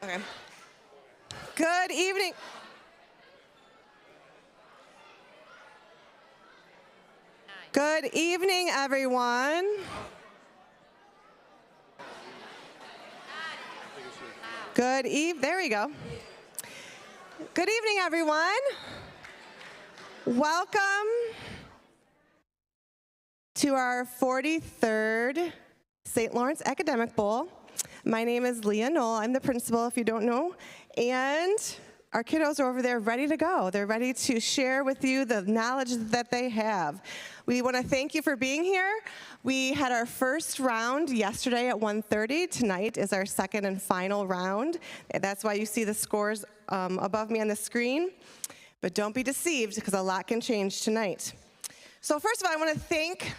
Okay. Good evening. Good evening, everyone. There we go. Good evening, everyone. Welcome to our 43rd St. Lawrence Academic Bowl. My name is Leah Knoll. I'm the principal, if you don't know. And our kiddos are over there ready to go. They're ready to share with you the knowledge that they have. We want to thank you for being here. We had our first round yesterday at 1:30. Tonight is our second and final round. That's why you see the scores above me on the screen. But don't be deceived, because a lot can change tonight. So first of all, I want to thank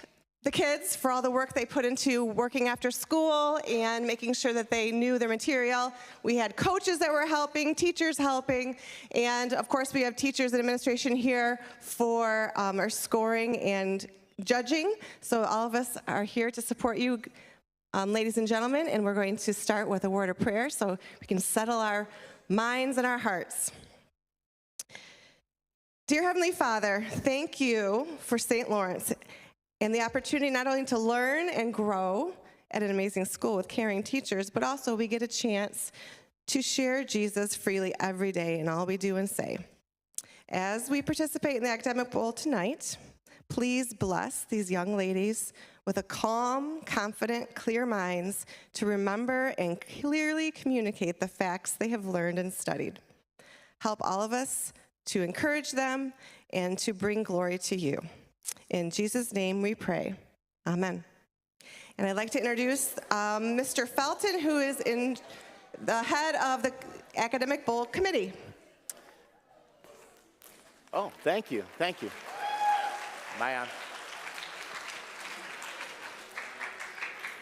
the kids for all the work they put into working after school and making sure that they knew their material. We had coaches that were helping, teachers helping, and of course we have teachers and administration here for our scoring and judging. So all of us are here to support you, ladies and gentlemen, and we're going to start with a word of prayer so we can settle our minds and our hearts. Dear Heavenly Father, thank you for St. Lawrence and the opportunity not only to learn and grow at an amazing school with caring teachers, but also we get a chance to share Jesus freely every day in all we do and say. As we participate in the Academic Bowl tonight, please bless these young ladies with a calm, confident, clear minds to remember and clearly communicate the facts they have learned and studied. Help all of us to encourage them and to bring glory to you. In Jesus' name we pray. Amen. And I'd like to introduce Mr. Felton, who is in the head of the Academic Bowl Committee. Oh, thank you. Thank you. Am I on?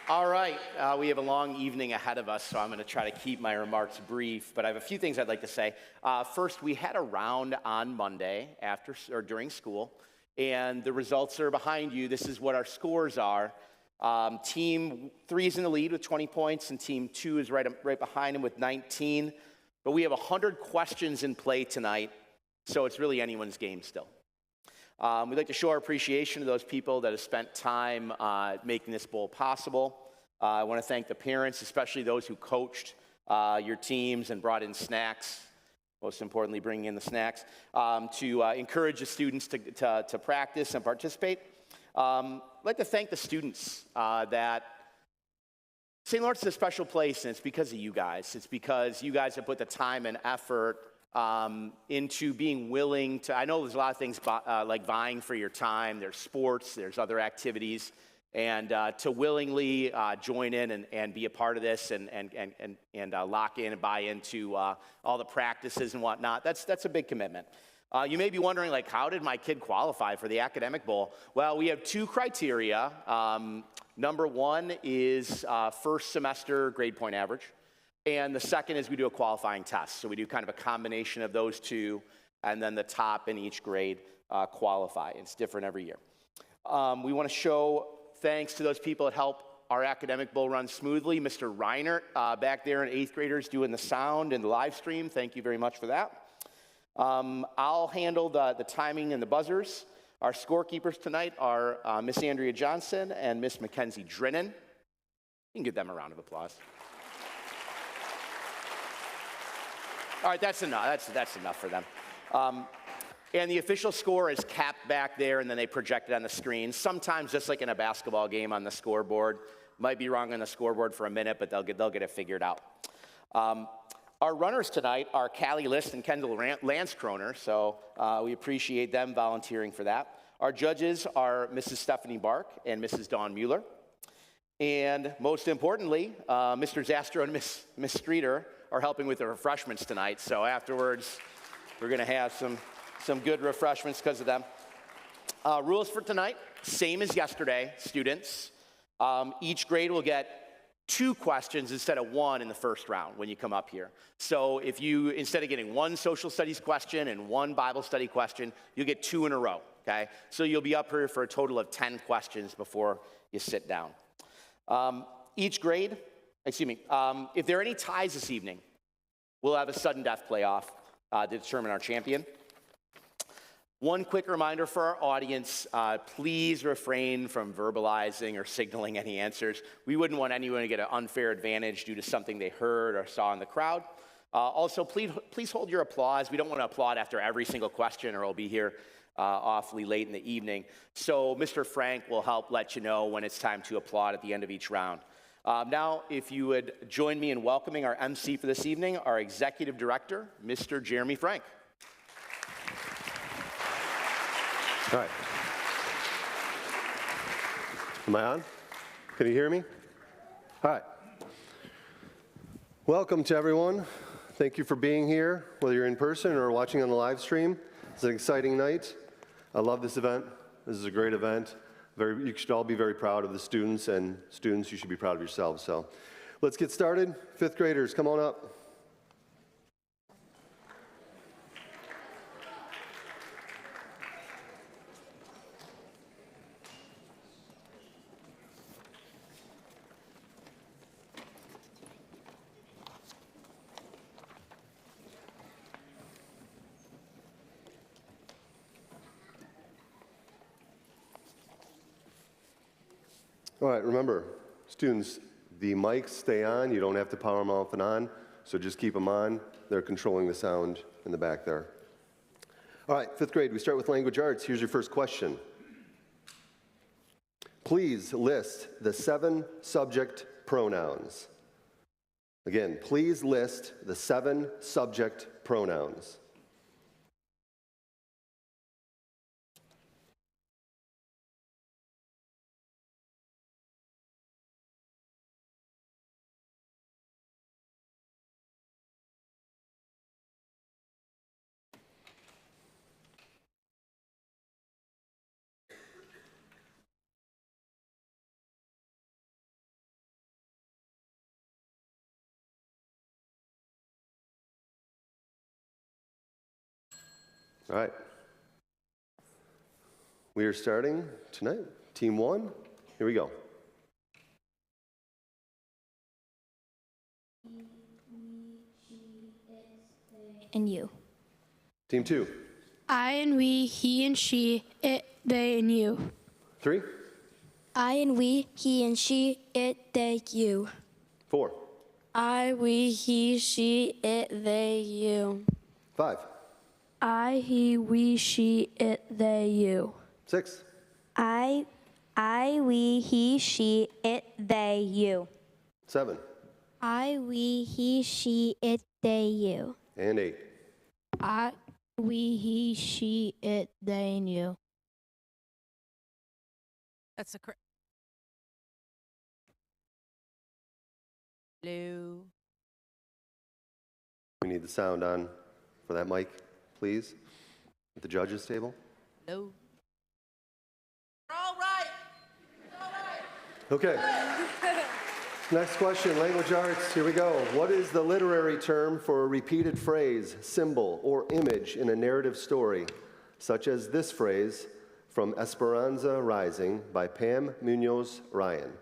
All right, we have a long evening ahead of us, so I'm going to try to keep my remarks brief, but I have a few things I'd like to say. First, we had a round on Monday during school, and the results are behind you. This is what our scores are. Team 3 is in the lead with 20 points, and Team 2 is right behind him with 19. But we have 100 questions in play tonight, so it's really anyone's game still. We'd like to show our appreciation to those people that have spent time making this bowl possible. I want to thank the parents, especially those who coached your teams and brought in snacks, most importantly bringing in the snacks, to encourage the students to practice and participate. I'd like to thank the students that St. Lawrence is a special place, and it's because of you guys. It's because you guys have put the time and effort into being willing to, I know there's a lot of things like vying for your time, there's sports, there's other activities, and to willingly join in and be a part of this and lock in and buy into all the practices and whatnot, that's a big commitment. You may be wondering, like, how did my kid qualify for the Academic Bowl? Well, we have two criteria. Number one is first semester grade point average. And the second is we do a qualifying test. So we do kind of a combination of those two, and then the top in each grade qualify. It's different every year. We want to show thanks to those people that help our Academic Bowl run smoothly. Mr. Reinert back there in 8th graders doing the sound and the live stream. Thank you very much for that. I'll handle the timing and the buzzers. Our scorekeepers tonight are Miss Andrea Johnson and Miss Mackenzie Drennan. You can give them a round of applause. All right, that's enough. That's enough for them. And the official score is capped back there, and then they project it on the screen. Sometimes, just like in a basketball game on the scoreboard, might be wrong on the scoreboard for a minute, but they'll get it figured out. Our runners tonight are Callie List and Kendall Lanskroner, so we appreciate them volunteering for that. Our judges are Mrs. Stephanie Bark and Mrs. Dawn Mueller. And most importantly, Mr. Zastro and Miss Streeter are helping with the refreshments tonight. So afterwards, we're going to have some good refreshments because of them. Rules for tonight, same as yesterday, students. Each grade will get 2 questions instead of 1 in the first round when you come up here. So if you, instead of getting 1 social studies question and 1 Bible study question, you'll get 2 in a row, okay? So you'll be up here for a total of 10 questions before you sit down. Each grade, if there are any ties this evening, We'll have a sudden death playoff to determine our champion. One quick reminder for our audience, please refrain from verbalizing or signaling any answers. We wouldn't want anyone to get an unfair advantage due to something they heard or saw in the crowd. Also, please hold your applause. We don't want to applaud after every single question or we'll be here awfully late in the evening. So Mr. Frank will help let you know when it's time to applaud at the end of each round. Now, if you would join me in welcoming our MC for this evening, our Executive Director, Mr. Jeremy Frank. All right. Am I on? Can you hear me? All right. Welcome to everyone. Thank you for being here, whether you're in person or watching on the live stream. It's an exciting night. I love this event. This is a great event. You should all be very proud of the students, and students, you should be proud of yourselves. So let's get started. Fifth graders, come on up. All right, remember, students, the mics stay on. You don't have to power them off and on, so just keep them on. They're controlling the sound in the back there. All right, fifth grade, we start with language arts. Here's your first question. Please list the 7 subject pronouns. Again, please list the 7 subject pronouns. All right. We are starting tonight. Team 1, here we go. And you. Team 2. I and we, he and she, it, they, and you. 3. I and we, he and she, it, they, you. 4. I, we, he, she, it, they, you. 5. I, he, we, she, it, they, you. 6. I, we, he, she, it, they, you. 7. I, we, he, she, it, they, you. And 8. I, we, he, she, it, they, and you. That's a correct. Hello. We need the sound on for that mic, please, at the judges' table. Hello. All right. All right. Okay. Next question, language arts. Here we go. What is the literary term for a repeated phrase, symbol, or image in a narrative story, such as this phrase from Esperanza Rising by Pam Munoz Ryan?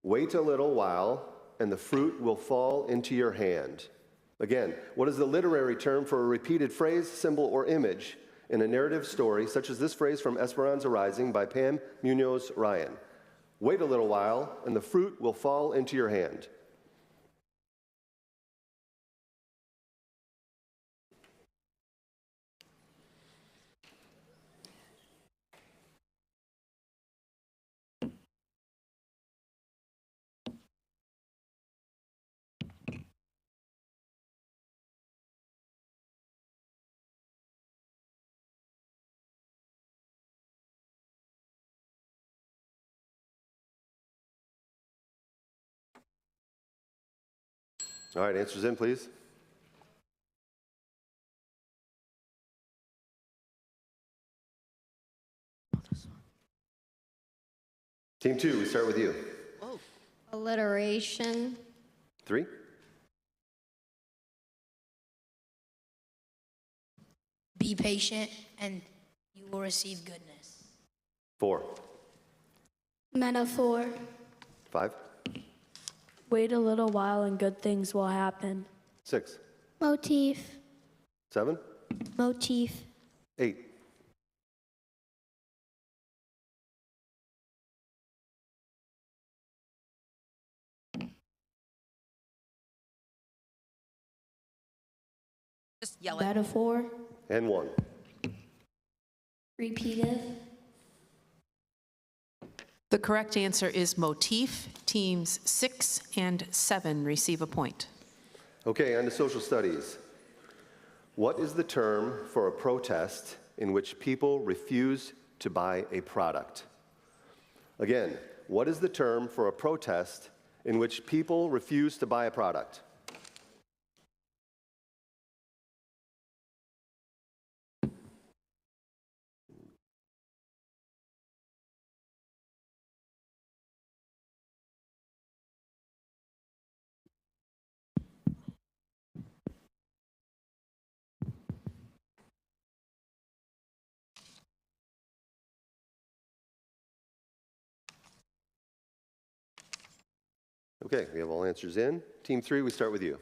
Wait a little while, and the fruit will fall into your hand. Again, what is the literary term for a repeated phrase, symbol, or image in a narrative story, such as this phrase from Esperanza Rising by Pam Munoz Ryan? Wait a little while, and the fruit will fall into your hand. All right, answers in, please. Team 2, we start with you. Whoa. Alliteration. 3. Be patient, and you will receive goodness. 4. Metaphor. 5. Wait a little while and good things will happen. 6. Motif. 7, Motif. 8. Just yell it. Metaphor. And 1. Repeative. The correct answer is motif. Teams 6 and 7 receive a point. Okay, on to social studies. What is the term for a protest in which people refuse to buy a product? Again, what is the term for a protest in which people refuse to buy a product? Okay, we have all answers in. Team 3, we start with you.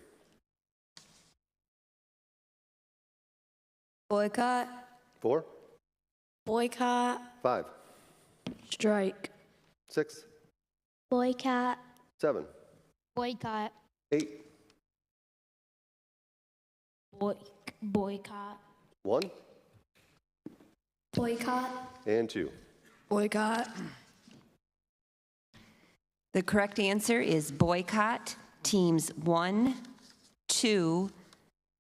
Boycott. 4, Boycott. 5, Strike. 6, Boycott. 7, Boycott. 8, Boycott. 1, Boycott. and 2. Boycott. The correct answer is boycott. Teams 1, 2,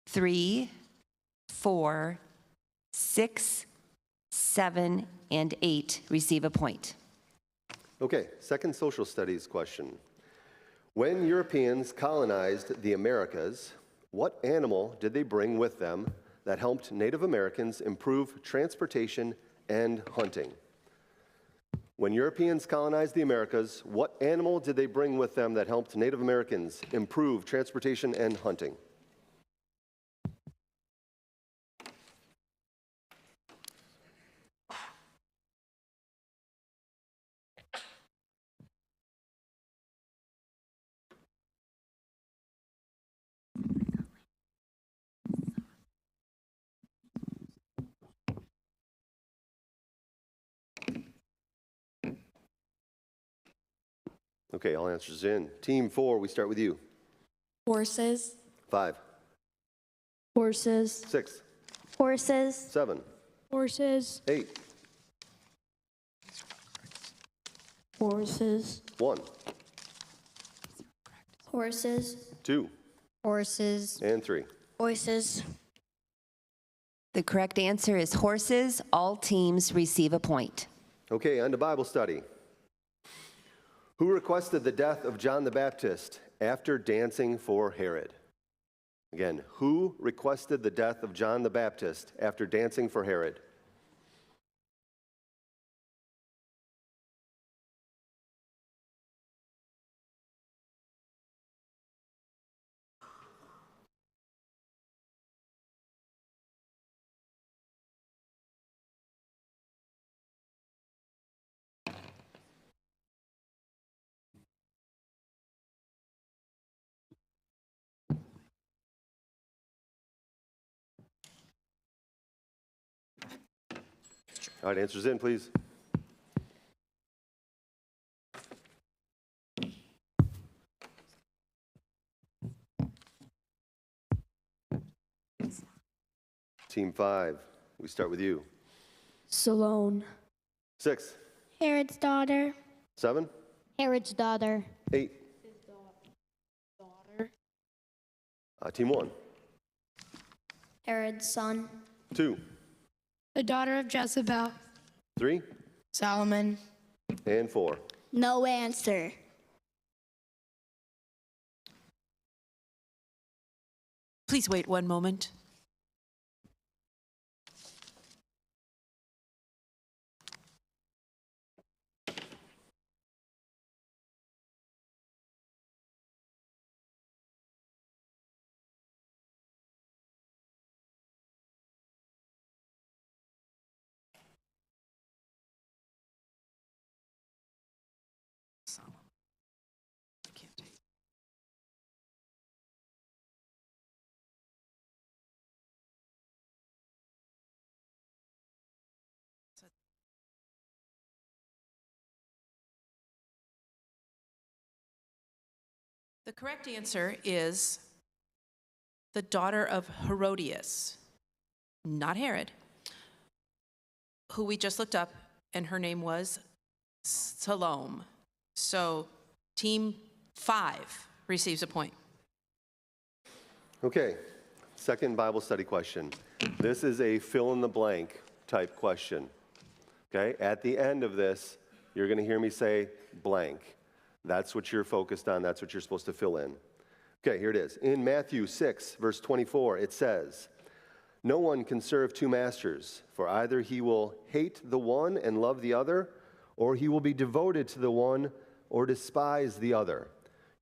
3, 4, 6, 7, and 8 receive a point. Okay, second social studies question. When Europeans colonized the Americas, what animal did they bring with them that helped Native Americans improve transportation and hunting? When Europeans colonized the Americas, what animal did they bring with them that helped Native Americans improve transportation and hunting? Okay, all answers in. Team 4, we start with you. Horses. 5, Horses. 6, Horses. 7, Horses. 8, Horses. 1, Horses. 2, Horses. and 3. Horses. The correct answer is horses. All teams receive a point. Okay, on to Bible study. Who requested the death of John the Baptist after dancing for Herod? Again, who requested the death of John the Baptist after dancing for Herod? All right, answers in, please. Team 5, we start with you. Salome. 6, Herod's daughter. 7, Herod's daughter. 8. Team 1, Herod's son. 2, The daughter of Jezebel. 3, Solomon. and 4. No answer. Please wait one moment. The correct answer is the daughter of Herodias, not Herod, who we just looked up, and her name was Salome. So team 5 receives a point. Okay, second Bible study question. This is a fill-in-the-blank type question. Okay, at the end of this, you're going to hear me say blank. That's what you're focused on. That's what you're supposed to fill in. Okay, here it is. In Matthew 6, verse 24, it says, "No one can serve two masters, for either he will hate the one and love the other, or he will be devoted to the one or despise the other.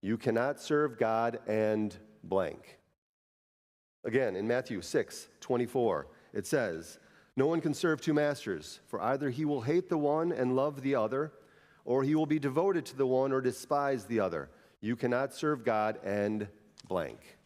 You cannot serve God and blank." Again, in Matthew 6, 24, it says, "No one can serve two masters, for either he will hate the one and love the other, or he will be devoted to the one or despise the other. You cannot serve God and blank."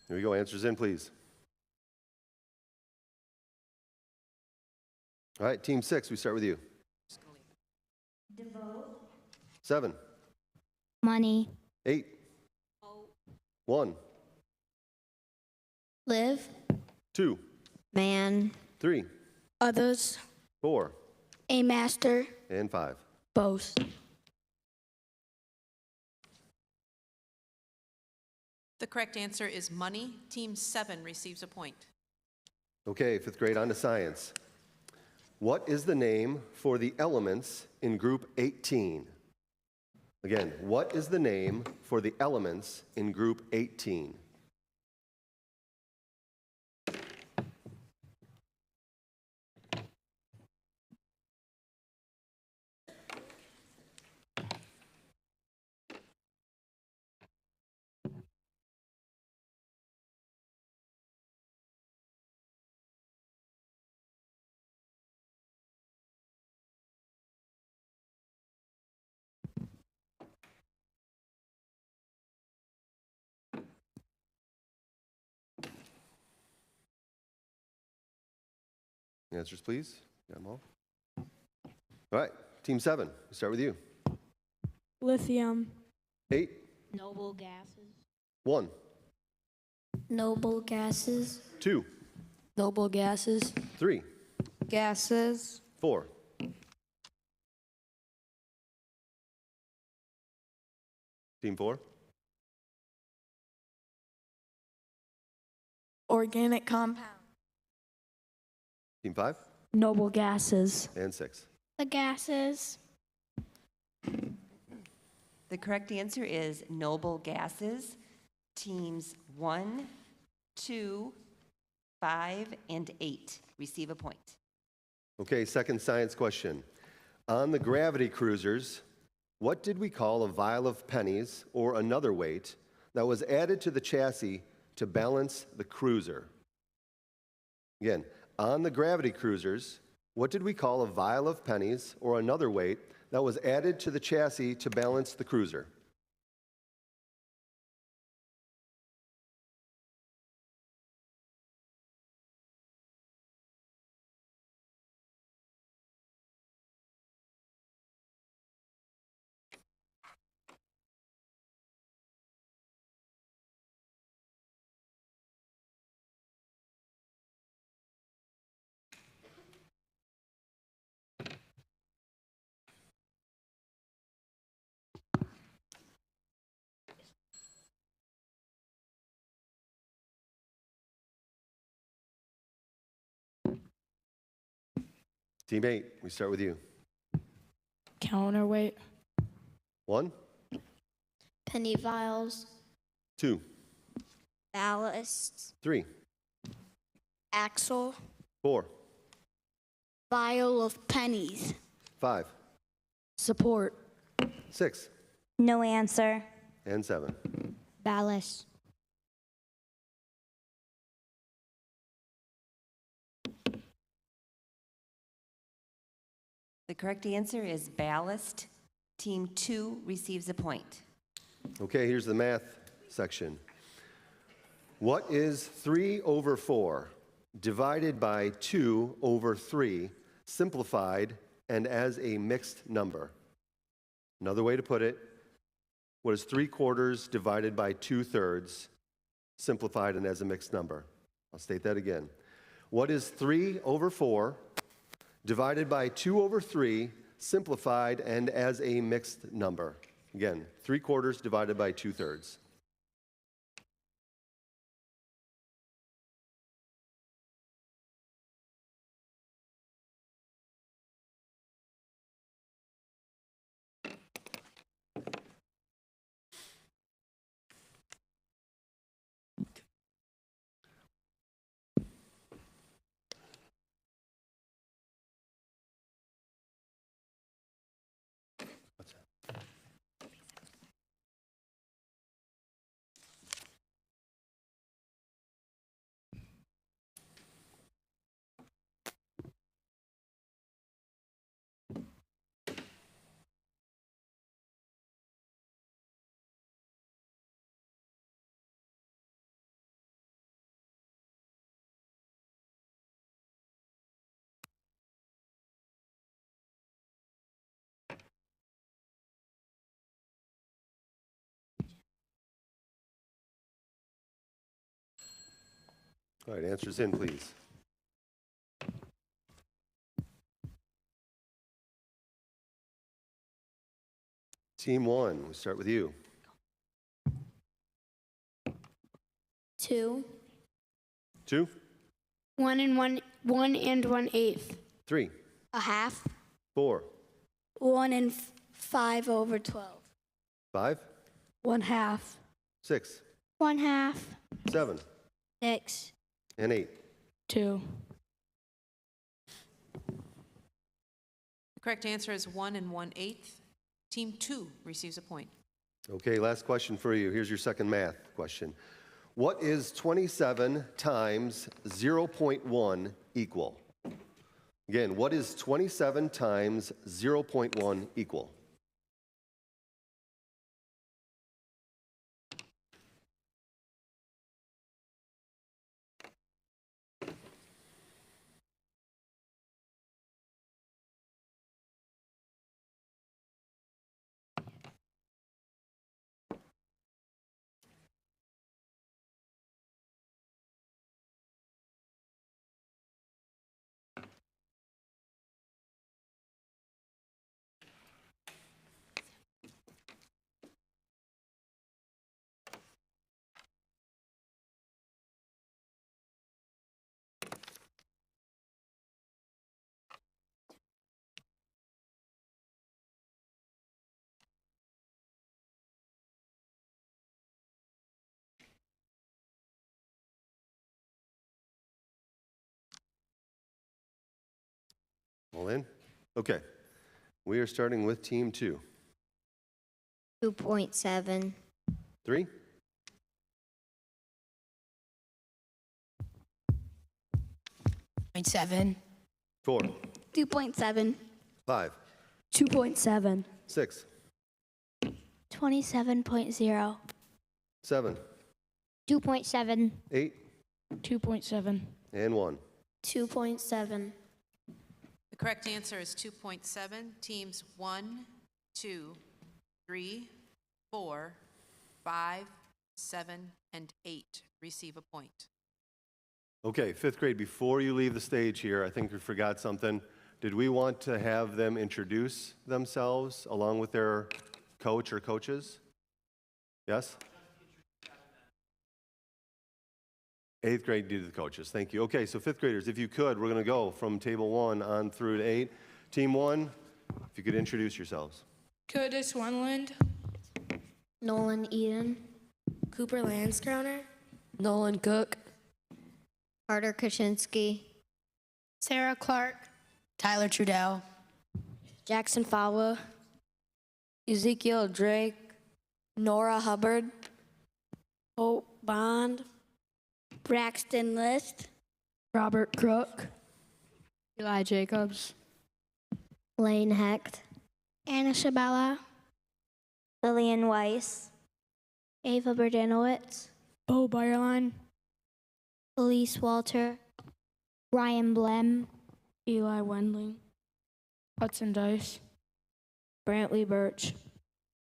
Here we go. Answers in, please. All right, team 6, we start with you. 7, Money. 8, 1, Live. 2, Man. 3, Others. 4, A master. and 5. Boast. The correct answer is money. Team 7 receives a point. Okay, 5th grade, on to science. What is the name for the elements in group 18? Again, what is the name for the elements in group 18? Answers, please. Got them all? All right, team 7, we start with you. Lithium. 8, Noble gases. 1, Noble gases. 2, Noble gases. 3, Gases. 4. Team 4. Organic compound. Team 5 Noble gases. and 6. The gases. The correct answer is noble gases. Teams 1, 2, 5, and 8 receive a point. Okay, second science question. On the gravity cruisers, what did we call a vial of pennies or another weight that was added to the chassis to balance the cruiser? Again, on the gravity cruisers, what did we call a vial of pennies or another weight that was added to the chassis to balance the cruiser? Team 8, we start with you. Counterweight. 1, Penny vials. 2, Ballast. 3, Axle. 4, Vial of pennies. 5, Support. 6, No answer. and 7. Ballast. The correct answer is ballast. Team 2 receives a point. Okay, here's the math section. What is 3 over 4 divided by 2 over 3 simplified and as a mixed number? Another way to put it, what is 3/4 divided by 2/3 simplified and as a mixed number? I'll state that again. What is 3 over 4 divided by 2 over 3 simplified and as a mixed number? Again, 3/4 divided by 2/3. All right, answers in, please. Team 1, we'll start with you. 2. 2, 1 and 1/8. 3, A half. 4, 1 and 5 over 12. 5, 1/2. 6, 1/2. 7, 6. and 8. 2. The correct answer is 1 and 1/8. Team 2 receives a point. Okay, last question for you. Here's your second math question. What is 27 times 0.1 equal? Again, what is 27 times 0.1 equal? All in? Okay. We are starting with team 2. 2.7. 3, 0.7. 4, 2.7. 5, 2.7. 6, 27.0. 7, 2.7. 8, 2.7. and 1. 2.7. The correct answer is 2.7. Teams 1, 2, 3, 4, 5, 7, and 8 receive a point. Okay, 5th grade, before you leave the stage here, I think we forgot something. Did we want to have them introduce themselves along with their coach or coaches? Yes? 8th grade, do the coaches. Thank you. Okay, so 5th graders, if you could, we're going to go from table 1 on through to 8. Team 1, if you could introduce yourselves. Curtis Wunland, Nolan Eden. Cooper Lanscrowner, Nolan Cook. Carter Kaczynski. Sarah Clark, Tyler Trudell, Jackson Fowler. Ezekiel Drake. Nora Hubbard. Hope Bond. Braxton List. Robert Crook. Eli Jacobs. Lane Hecht, Anna Shabella. Lillian Weiss, Ava Berdanowitz. Bo Byerline. Elise Walter. Ryan Blem. Eli Wendling. Hudson Dice. Brantley Birch.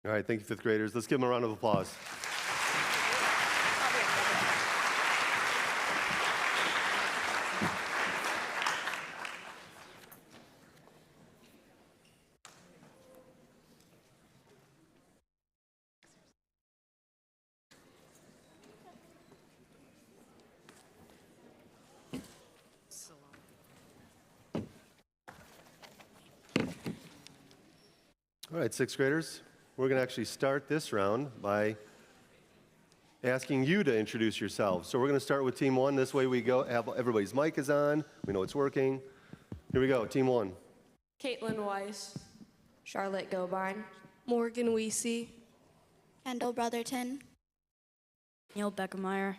All right, thank you, fifth graders. Let's give them a round of applause. All right, sixth graders, we're going to actually start this round by asking you to introduce yourselves. So we're going to start with team one. This way we go, have everybody's mic is on. We know it's working. Here we go, team one. Caitlin Weiss. Charlotte Gobine. Morgan Weesey. Kendall Brotherton. Neil Beckemeyer.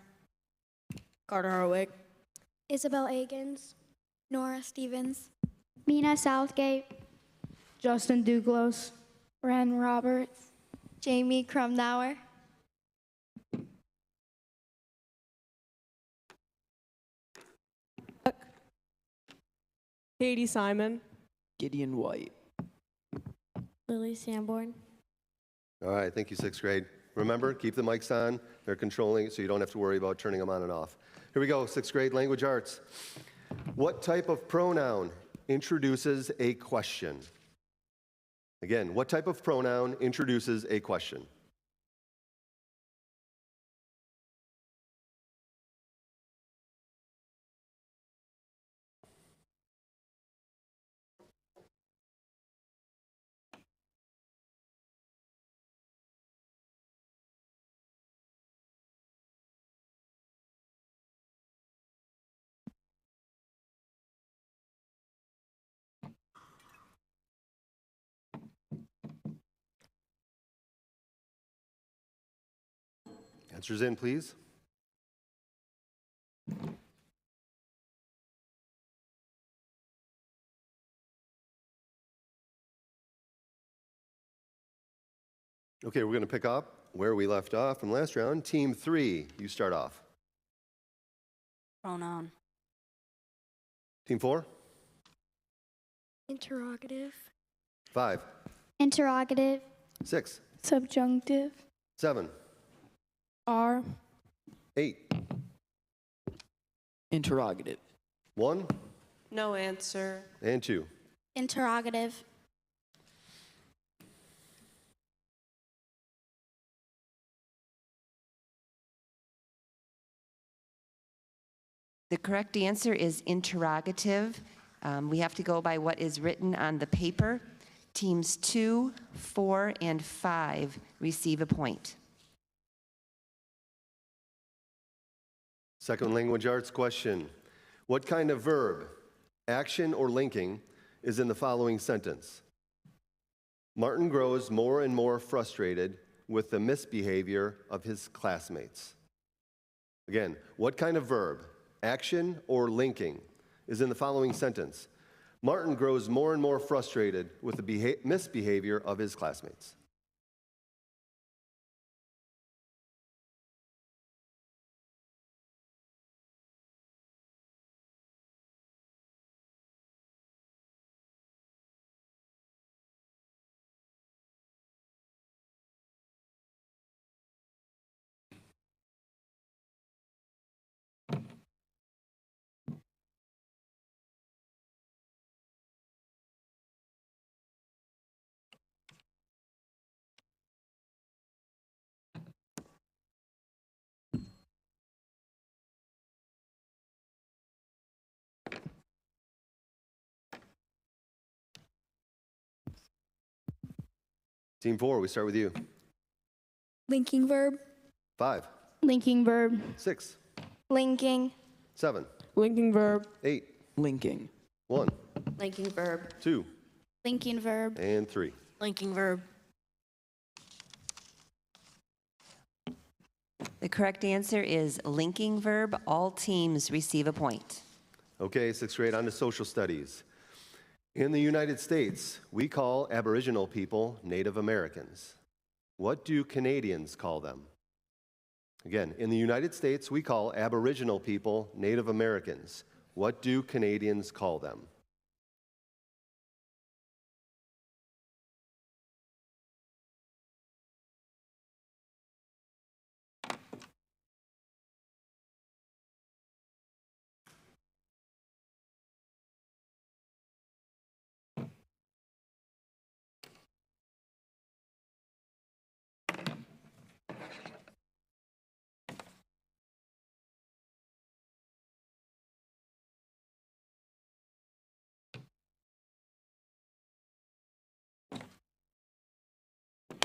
Carter Harwick. Isabel Agins. Nora Stevens. Mina Southgate. Justin Douglas. Ren Roberts. Jamie Krumnauer. Katie Simon. Gideon White. Lily Sanborn. All right, thank you, sixth grade. Remember, keep the mics on. They're controlling it, so you don't have to worry about turning them on and off. Here we go, sixth grade, language arts. What type of pronoun introduces a question? Again, what type of pronoun introduces a question? Answers in, please. Okay, we're going to pick up where we left off from last round. Team three, you start off. Pronoun. Team four? Interrogative. 5, Interrogative. 6, Subjunctive. 7, R. 8, Interrogative. 1, No answer. and 2. Interrogative. The correct answer is interrogative. We have to go by what is written on the paper. Teams 2, 4, and 5 receive a point. Second language arts question. What kind of verb, action or linking, is in the following sentence? Martin grows more and more frustrated with the misbehavior of his classmates. Again, what kind of verb, action or linking, is in the following sentence? Martin grows more and more frustrated with the misbehavior of his classmates. Team 4, we start with you. Linking verb. 5, Linking verb. 6, Linking. 7, Linking verb. 8, Linking. 1, Linking verb. 2, Linking verb. and 3. Linking verb. The The correct answer is linking verb. All teams receive a point. Okay, sixth grade, on to social studies. In the United States, we call Aboriginal people Native Americans. What do Canadians call them? Again, in the United States, we call Aboriginal people Native Americans. What do Canadians call them?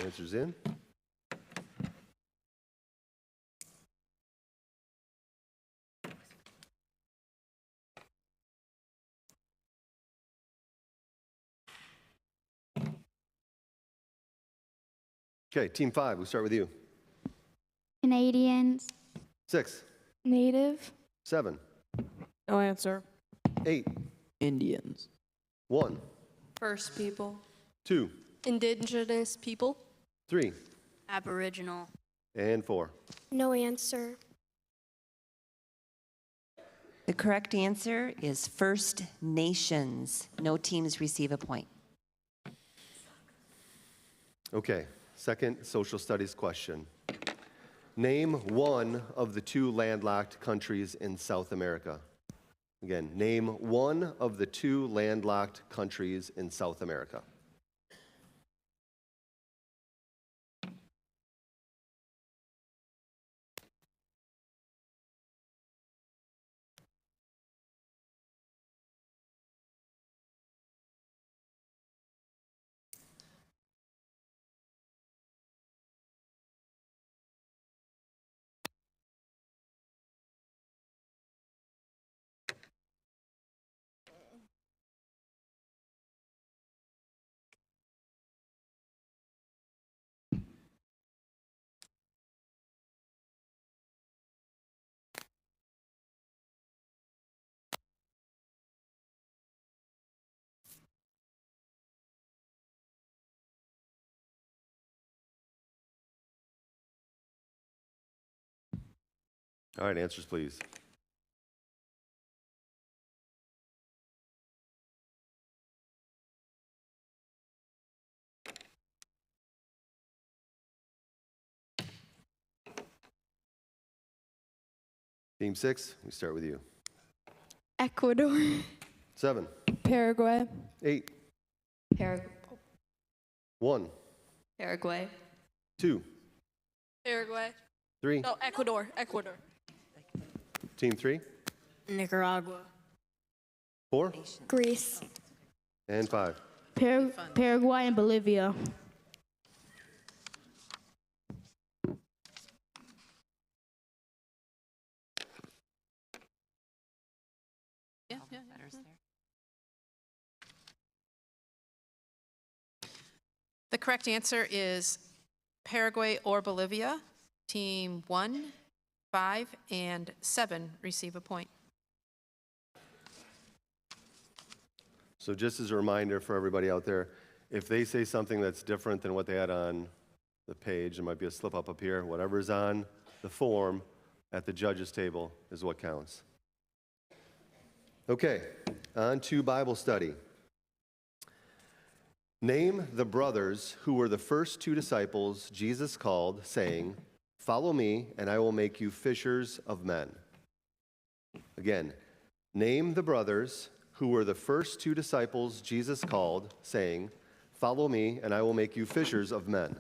Answers in. Okay, team 5, we start with you. Canadians. 6, Native. 7, No answer. 8, Indians. 1, First people. 2, Indigenous people. 3, Aboriginal. and 4. No answer. The correct answer is First Nations. No teams receive a point. Okay, second social studies question. Name one of the 2 landlocked countries in South America. Again, name one of the 2 landlocked countries in South America. All right, answers please. Team 6, we start with you. Ecuador. 7, Paraguay. 8, Paraguay. 1, Paraguay. 2, Paraguay. 3, No, Ecuador. Ecuador. team 3, Nicaragua. 4, Greece. and 5. Paraguay and Bolivia. Yeah. The correct answer is Paraguay or Bolivia. Team 1, 5, and 7 receive a point. So just as a reminder for everybody out there, if they say something that's different than what they had on the page, there might be a slip up here, whatever's on the form at the judges table is what counts. Okay, on to Bible study. Name the brothers who were the first 2 disciples Jesus called, saying, "Follow me, and I will make you fishers of men." Again, name the brothers who were the first 2 disciples Jesus called, saying, "Follow me, and I will make you fishers of men."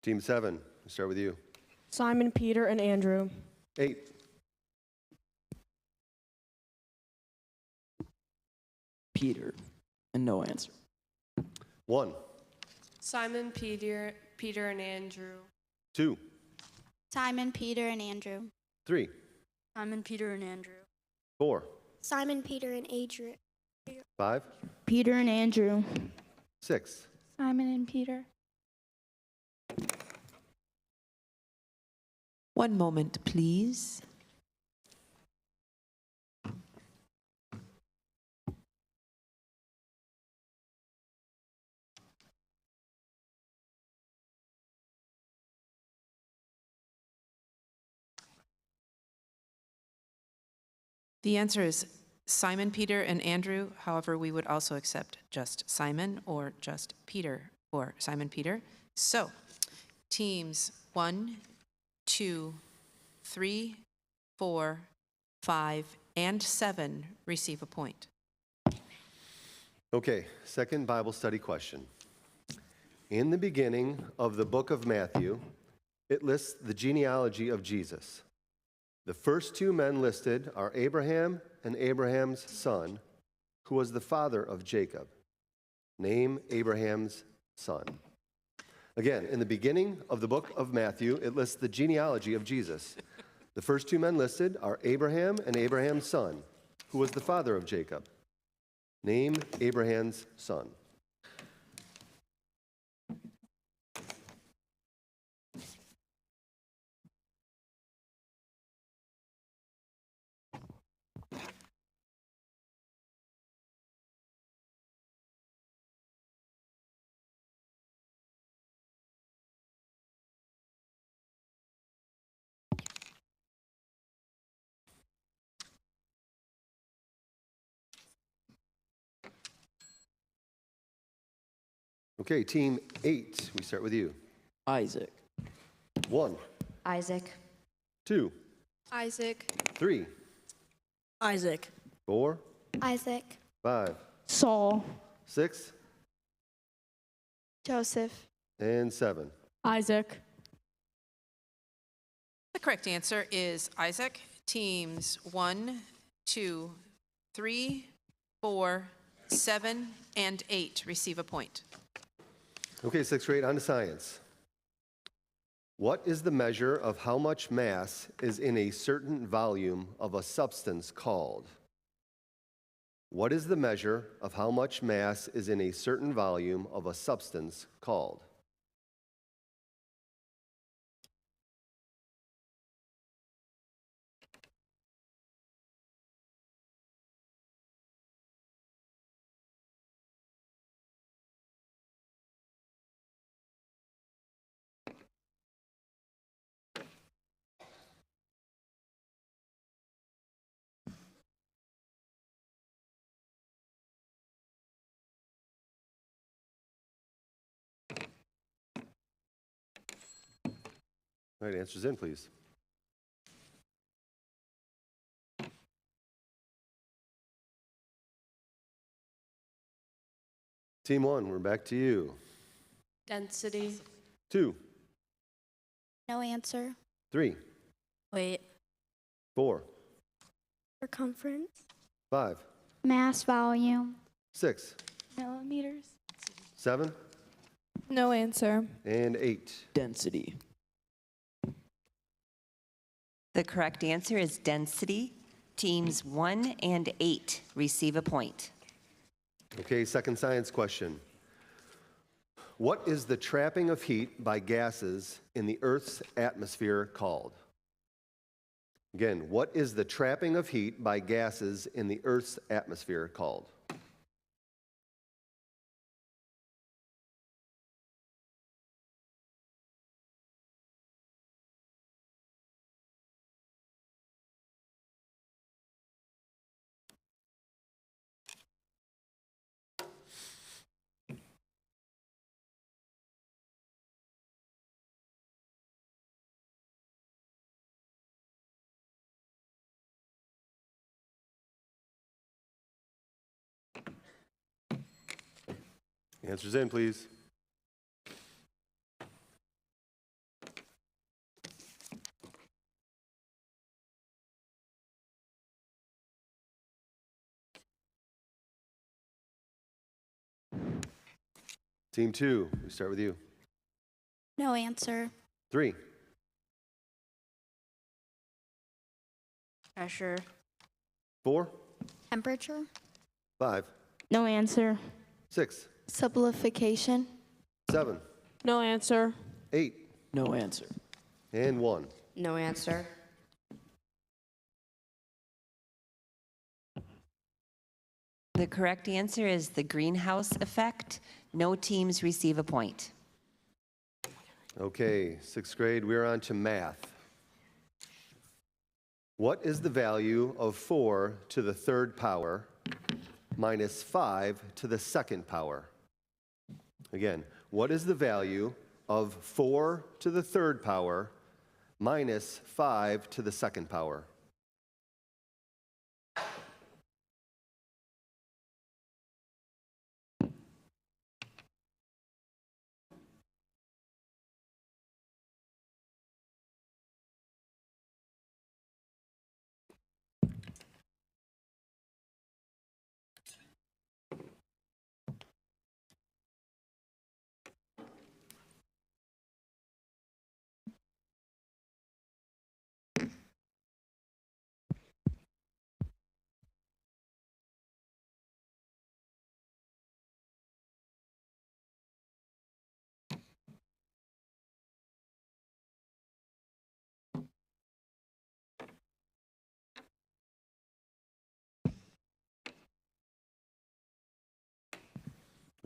Team 7, we'll start with you. Simon, Peter, and Andrew. 8, Peter, and no answer. 1, Simon, Peter, and Andrew. 2, Simon, Peter, and Andrew. 3, Simon, Peter, and Andrew. 4, Simon, Peter, and Adrian. 5, Peter and Andrew. 6, Simon and Peter. One moment, please. The answer is Simon, Peter, and Andrew. However, we would also accept just Simon or just Peter or Simon, Peter. So, teams 1, 2, 3, 4, 5, and 7 receive a point. Okay, second Bible study question. In the beginning of the book of Matthew, it lists the genealogy of Jesus. The first 2 men listed are Abraham and Abraham's son, who was the father of Jacob. Name Abraham's son. Again, in the beginning of the book of Matthew, it lists the genealogy of Jesus. The first 2 men listed are Abraham and Abraham's son, who was the father of Jacob. Name Abraham's son. Okay, team 8, we start with you. Isaac. 1, Isaac. 2, Isaac. 3, Isaac. 4, Isaac. 5, Saul. 6, Joseph. and 7. Isaac. The correct answer is Isaac. Teams 1, 2, 3, 4, 7, and 8 receive a point. Okay, 6th grade, on to science. What is the measure of how much mass is in a certain volume of a substance called? What is the measure of how much mass is in a certain volume of a substance called? All right, answers in, please. Team 1, we're back to you. Density. 2, No answer. 3, Wait. 4, Circumference. 5, Mass volume. 6, Millimeters. 7, No answer. and 8. Density. The correct answer is density. Teams 1 and 8 receive a point. Okay, second science question. What is the trapping of heat by gases in the Earth's atmosphere called? Again, what is the trapping of heat by gases in the Earth's atmosphere called? Answers in, please. Team 2, we start with you. No answer. 3, Pressure. 4, Temperature. 5, No answer. 6, Simplification. 7, No answer. 8, No answer. and 1. No answer. The correct answer is the greenhouse effect. No teams receive a point. Okay, 6th grade, we're on to math. What is the value of 4 to the 3rd power minus 5 to the 2nd power? Again, what is the value of 4 to the 3rd power minus 5 to the 2nd power?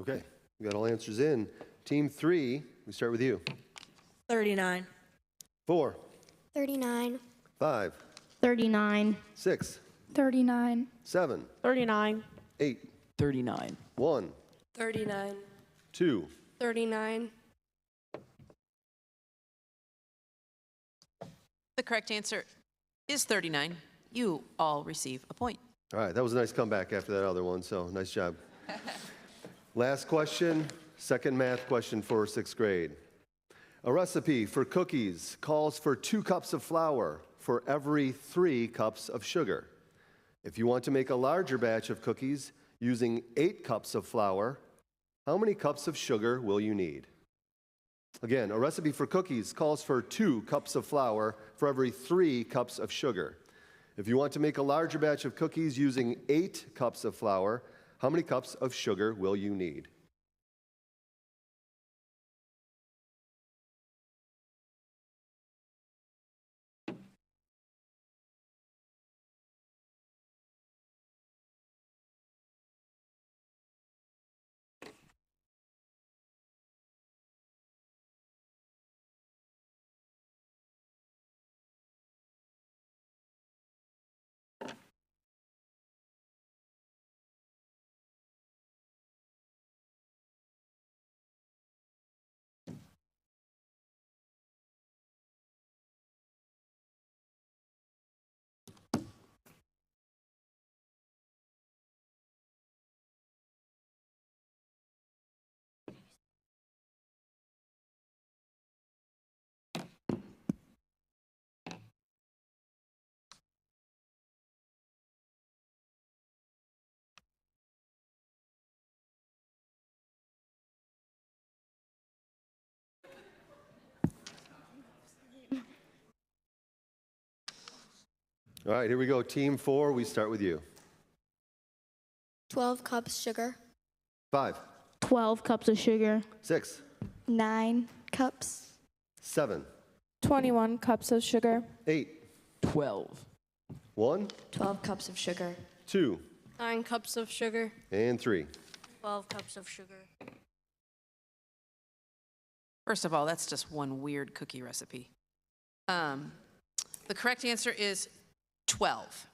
Okay, we got all answers in. Team 3, we start with you. 39. 4, 39. 5, 39. 6, 39. 7, 39. 8, 39. 1, 39. 2, 39. The correct answer is 39. You all receive a point. All right, that was a nice comeback after that other one, so nice job. Last question, second math question for 6th grade. A recipe for cookies calls for 2 cups of flour for every 3 cups of sugar. If you want to make a larger batch of cookies using 8 cups of flour, how many cups of sugar will you need? Again, a recipe for cookies calls for 2 cups of flour for every 3 cups of sugar. If you want to make a larger batch of cookies using 8 cups of flour, how many cups of sugar will you need? All right, here we go. Team 4, we start with you. 12 cups sugar. 5, 12 cups of sugar. 6, 9 cups. 7, 21 cups of sugar. 8, 12. 1, 12 cups of sugar. 2, 9 cups of sugar. and 3. 12 cups of sugar. First of all, that's just one weird cookie recipe. The correct answer is 12.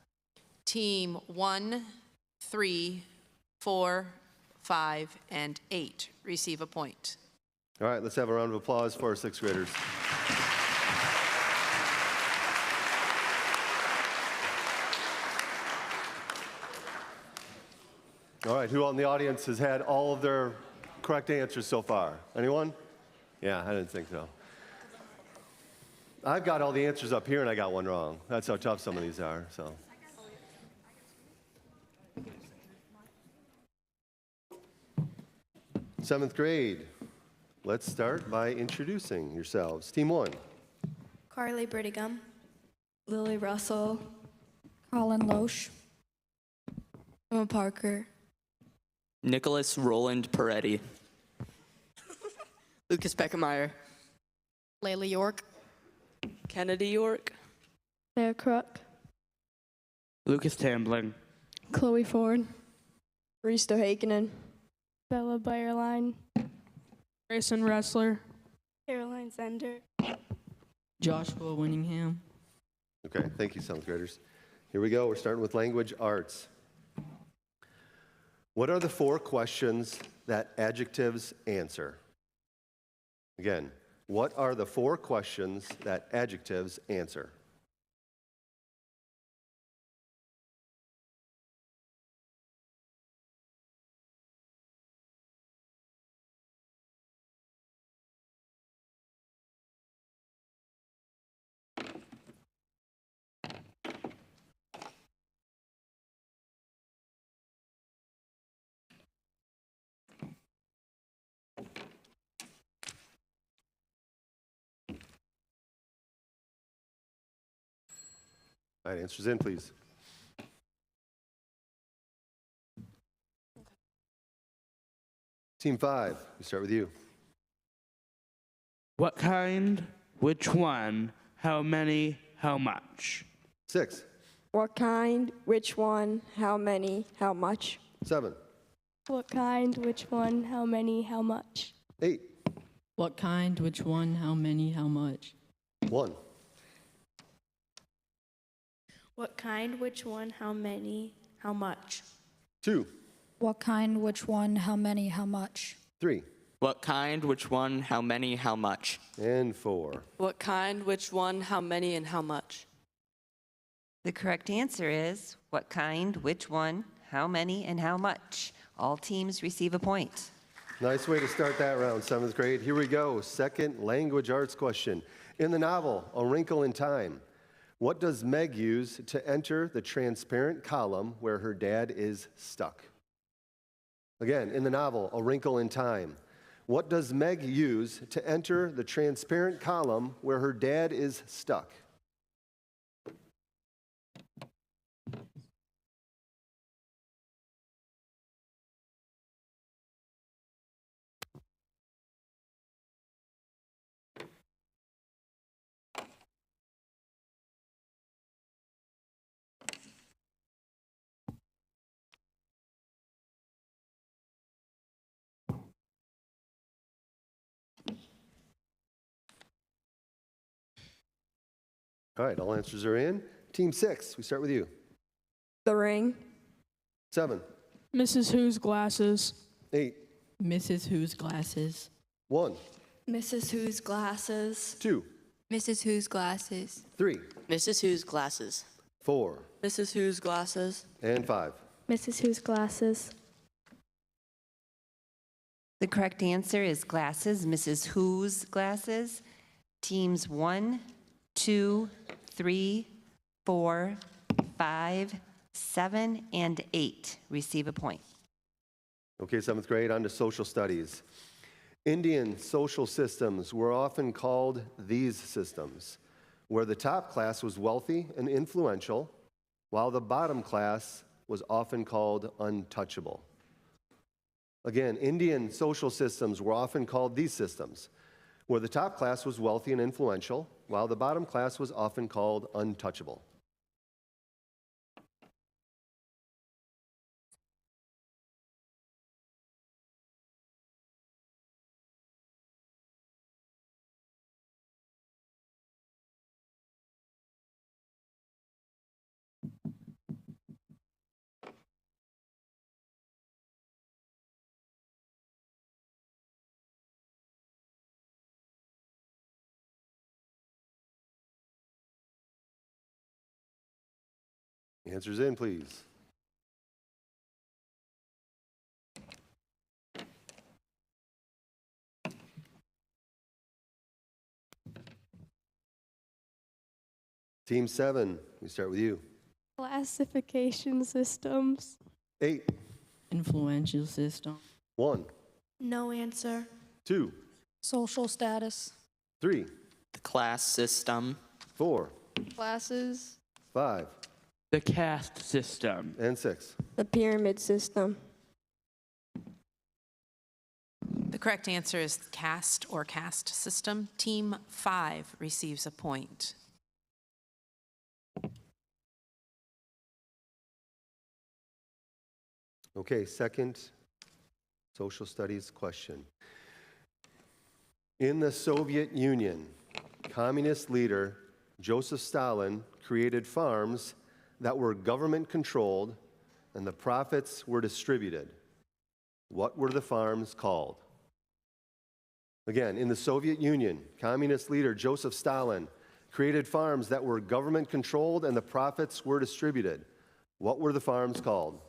Team 1, 3, 4, 5, and 8 receive a point. All right, let's have a round of applause for our 6th graders. All right, who out in the audience has had all of their correct answers so far? Anyone? Yeah, I didn't think so. I've got all the answers up here and I got one wrong. That's how tough some of these are, so. 7th grade, let's start by introducing yourselves. Team 1. Carly Brittigum. Lily Russell. Colin Loesch. Emma Parker. Nicholas Roland Peretti. Lucas Beckemeyer. Layla York. Kennedy York. Claire Crook. Lucas Tambling. Chloe Ford. Risto Hakenen. Bella Bayerline. Grayson Wrestler. Caroline Zender. Joshua Winningham. Okay, thank you, 7th graders. Here we go. We're starting with language arts. What are the 4 questions that adjectives answer? Again, what are the 4 questions that adjectives answer? All right, answers in, please. Team 5, we start with you. What kind? Which one? How many? How much? 6, What kind? Which one? How many? How much? 7, What kind? Which one? How many? How much? 8, What kind, which one, how many, how much? 1, What kind? Which one? How many? How much? 2, What kind, which one, how many, how much? 3, What kind? Which one? How many? How much? and 4. What kind, which one, how many, and how much? The correct answer is what kind, which one, how many, and how much. All teams receive a point. Nice way to start that round, 7th grade. Here we go. Second language arts question. In the novel, A Wrinkle in Time, what does Meg use to enter the transparent column where her dad is stuck? Again, in the novel, A Wrinkle in Time, what does Meg use to enter the transparent column where her dad is stuck? All right, all answers are in. Team 6, we start with you. The ring. 7, Mrs. Who's glasses. 8, Mrs. Who's glasses. 1, Mrs. Who's glasses. 2, Mrs. Who's glasses. 3, Mrs. Who's glasses. 4, Mrs. Who's glasses. and 5. Mrs. Who's glasses. The correct answer is glasses, Mrs. Who's glasses. Teams 1, 2, 3, 4, 5, 7, and 8 receive a point. Okay, 7th grade, on to social studies. Indian social systems were often called these systems, where the top class was wealthy and influential, while the bottom class was often called untouchable. Again, Indian social systems were often called these systems, where the top class was wealthy and influential, while the bottom class was often called untouchable. Answers in, please. Team 7, we start with you. Classification systems. 8, Influential system. 1, No answer. 2, Social status. 3, The class system. 4, Classes. 5, The caste system. and 6. The pyramid system. The correct answer is caste or caste system. Team 5 receives a point. Okay, second social studies question. In the Soviet Union, communist leader Joseph Stalin created farms that were government-controlled and the profits were distributed. What were the farms called? Again, in the Soviet Union, communist leader Joseph Stalin created farms that were government-controlled and the profits were distributed. What were the farms called?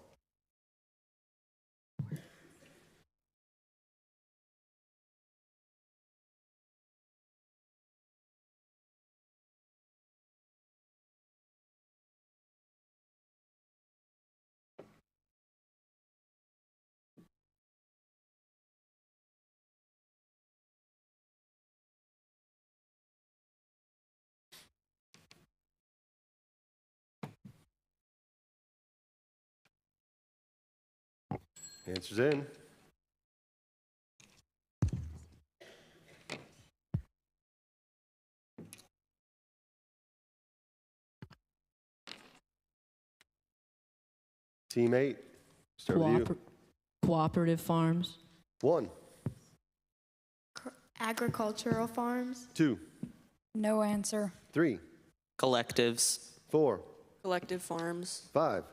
Answers in. Team 8, start with you. Cooperative farms. 1, Agricultural farms. 2, No answer. 3, Collectives. 4, Collective farms. 5,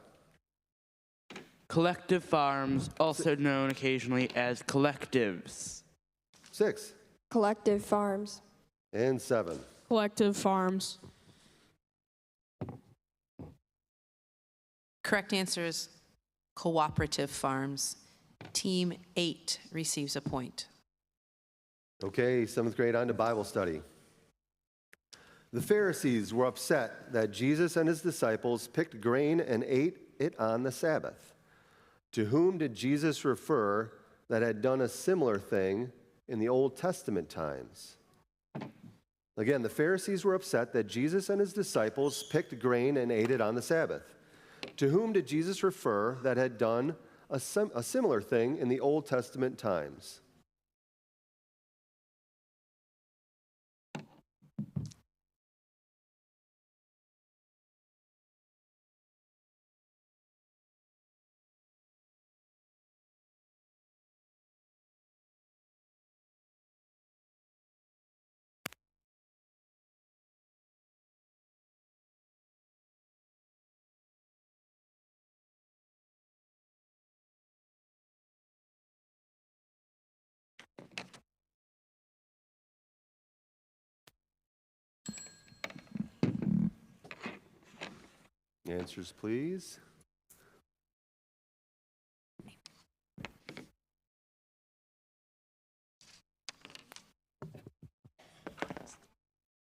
Collective farms, also known occasionally as collectives. 6, Collective farms. and 7. Collective farms. Correct answer is cooperative farms. Team 8 receives a point. Okay, 7th grade, on to Bible study. The Pharisees were upset that Jesus and his disciples picked grain and ate it on the Sabbath. To whom did Jesus refer that had done a similar thing in the Old Testament times? Again, the Pharisees were upset that Jesus and his disciples picked grain and ate it on the Sabbath. To whom did Jesus refer that had done a similar thing in the Old Testament times? Answers, please.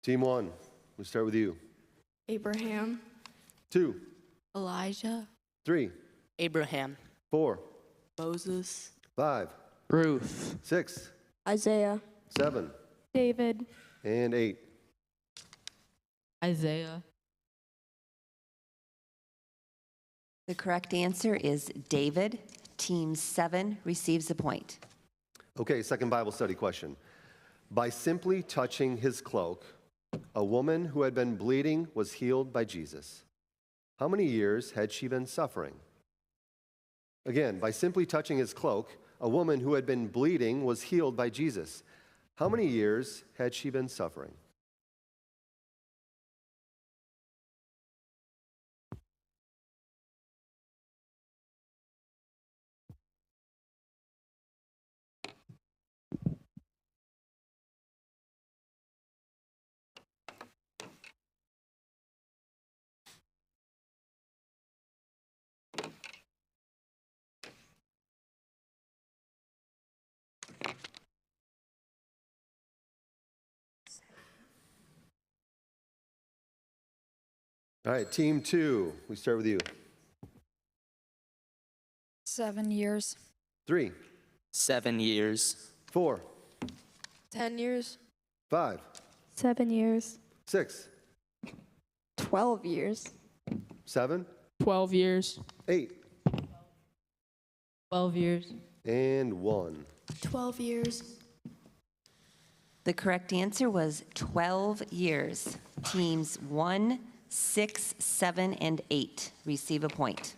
Team 1, we'll start with you. Abraham. 2, Elijah. 3, Abraham. 4, Moses. 5, Ruth. 6, Isaiah. 7, David. and 8. Isaiah. The correct answer is David. Team 7 receives a point. Okay, second Bible study question. By simply touching his cloak, a woman who had been bleeding was healed by Jesus. How many years had she been suffering? Again, by simply touching his cloak, a woman who had been bleeding was healed by Jesus. How many years had she been suffering? All right, team 2, we start with you. 7 years. 3, 7 years. 4, 10 years. 5, 7 years. 6, 12 years. 7, 12 years. 8, 12 years. and 1. 12 years. The correct answer was 12 years. Teams 1, 6, 7, and 8 receive a point.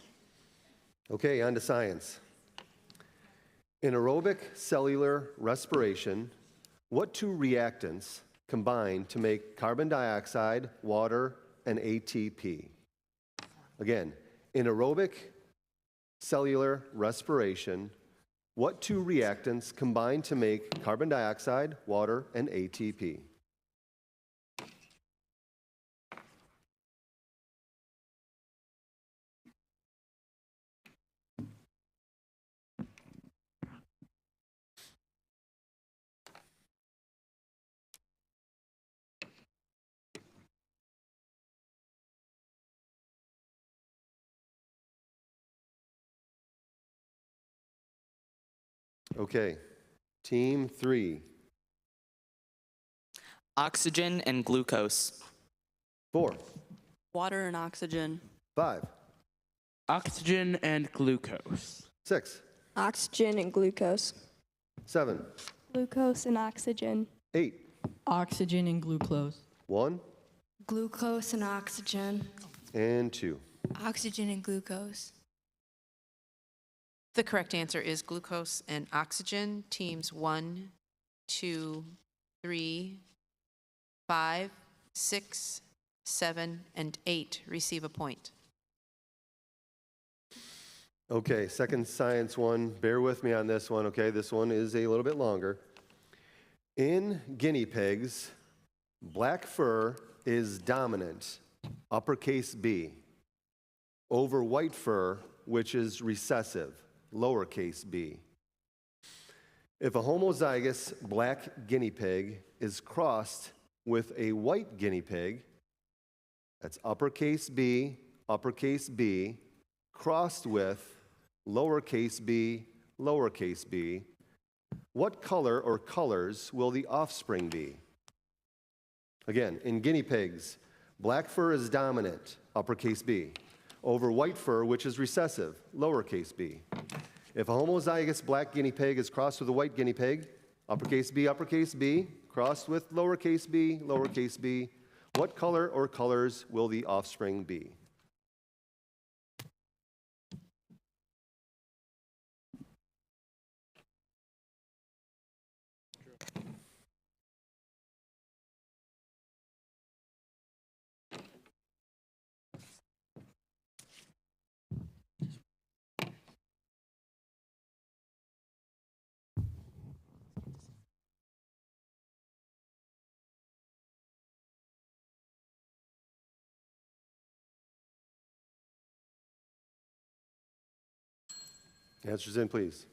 Okay, on to science. In aerobic cellular respiration, what two reactants combine to make carbon dioxide, water, and ATP? Again, in aerobic cellular respiration, what two reactants combine to make carbon dioxide, water, and ATP? Okay, team 3. Oxygen and glucose. 4, Water and oxygen. 5, Oxygen and glucose. 6, Oxygen and glucose. 7, Glucose and oxygen. 8, Oxygen and glucose. 1, Glucose and oxygen. and 2. Oxygen and glucose. The correct answer is glucose and oxygen. Teams 1, 2, 3, 5, 6, 7, and 8 receive a point. Okay, second science one. Bear with me on this one, okay? This one is a little bit longer. In guinea pigs, black fur is dominant, uppercase B, over white fur, which is recessive, lowercase b. If a homozygous black guinea pig is crossed with a white guinea pig, that's uppercase B, crossed with lowercase b, what color or colors will the offspring be? Again, in guinea pigs, black fur is dominant, uppercase B, over white fur, which is recessive, lowercase b. If a homozygous black guinea pig is crossed with a white guinea pig, uppercase B, crossed with lowercase b, what color or colors will the offspring be? Answers in, please.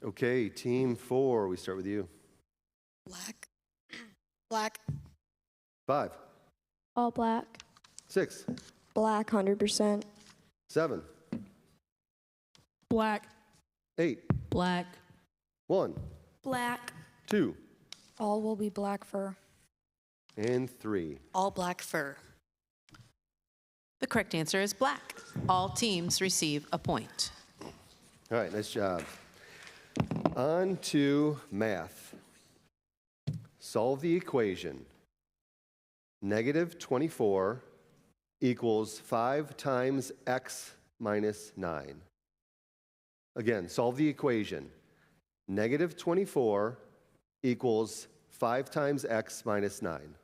Okay, team 4, we start with you. Black. Black. 5, All black. 6, Black 100%. 7, Black. 8, Black. 1, Black. 2, All will be black fur. and 3. All black fur. The correct answer is black. All teams receive a point. All right, nice job. On to math. Solve the equation. -24 equals 5 times x minus 9. Again, solve the equation. -24 equals 5 times x minus 9.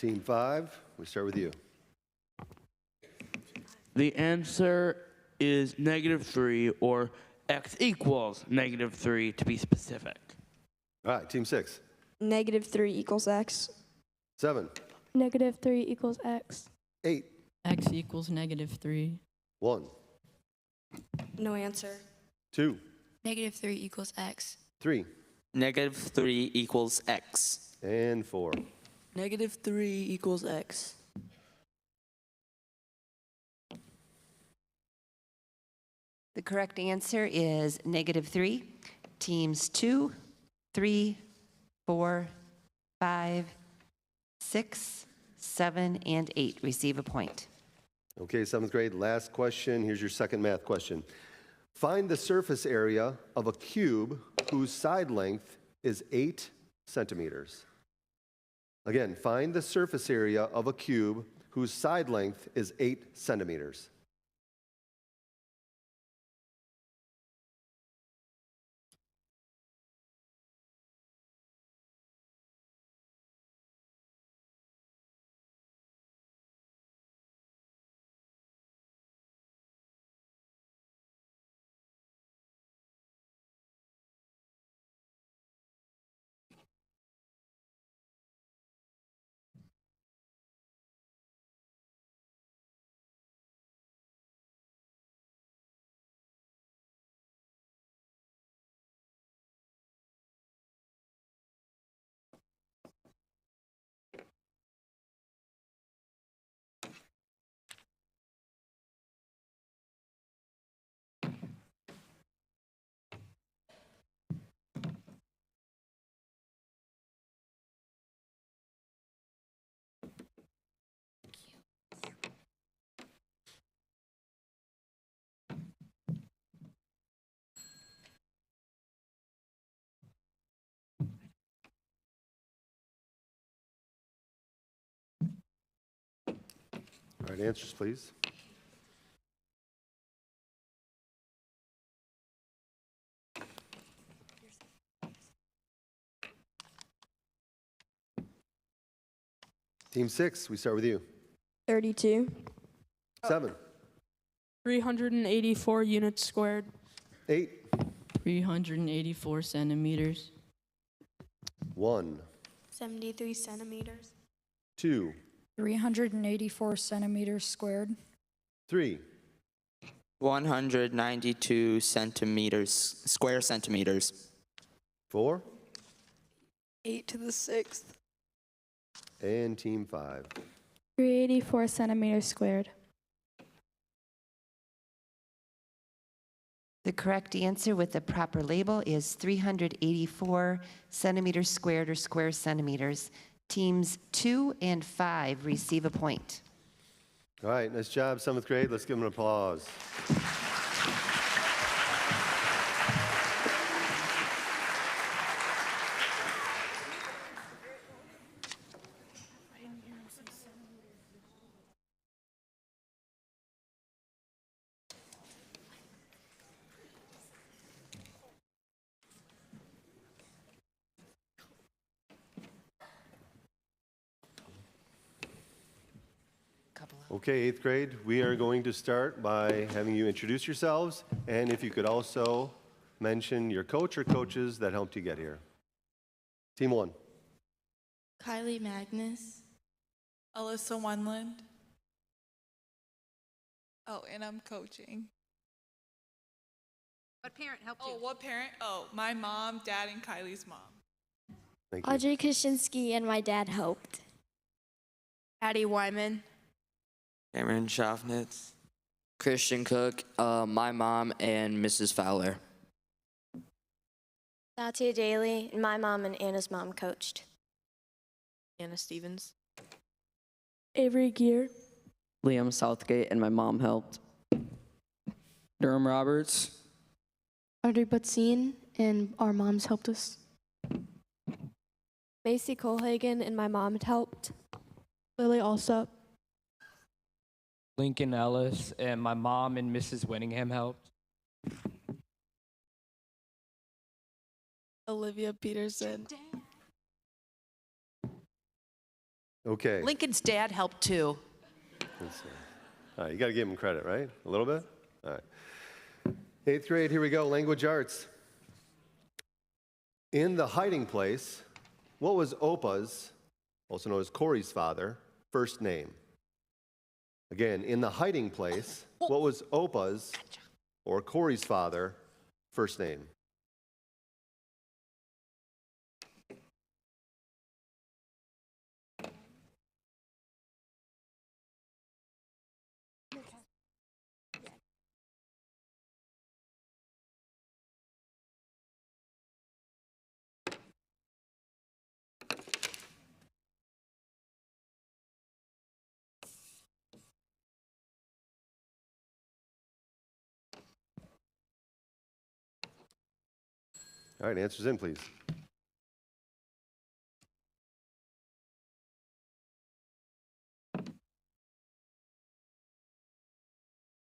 Team 5, we start with you. The answer is -3 or x equals -3 to be specific. All right, Team 6. -3 equals x. 7, -3 equals x. 8, X equals -3. 1, No answer. 2, -3 equals x. 3, -3 equals x. and 4. -3 equals x. The correct answer is -3. Teams 2, 3, 4, 5, 6, 7, and 8 receive a point. Okay, 7th grade, last question. Here's your second math question. Find the surface area of a cube whose side length is 8 centimeters. Again, find the surface area of a cube whose side length is 8 centimeters. All right, answers, please. Team 6, we start with you. 32. 7, 384 units squared. 8, 384 centimeters. 1, 73 centimeters. 2, 384 centimeters squared. 3, 192 square centimeters. 4, 8 to the 6th. and Team 5. 384 centimeters squared. The correct answer with the proper label is 384 centimeters squared or square centimeters. Teams 2 and 5 receive a point. All right, nice job, 7th grade. Let's give them an applause. Okay, 8th grade, we are going to start by having you introduce yourselves, and if you could also mention your coach or coaches that helped you get here. Team 1. Kylie Magnus. Alyssa Wunland. Oh, and I'm coaching. What parent helped you? Oh, what parent? Oh, my mom, dad, and Kylie's mom. Thank you. Audrey Kaczynski and my dad helped. Addie Wyman. Cameron Schaffnitz. Christian Cook, my mom, and Mrs. Fowler. Satya Daly and my mom and Anna's mom coached. Anna Stevens. Avery Gear. Liam Southgate and my mom helped. Durham Roberts. Audrey Butzine and our moms helped us. Macy Colhagen and my mom helped. Lily Alsop. Lincoln Ellis and my mom and Mrs. Winningham helped. Olivia Peterson. Okay. Lincoln's dad helped too. Let's see. All right, you got to give him credit, right? A little bit? All right. 8th grade, here we go, language arts. In The Hiding Place, what was Opa's, also known as Corey's father, first name? Again, in The Hiding Place, what was Opa's or Corey's father, first name? All right, answers in, please.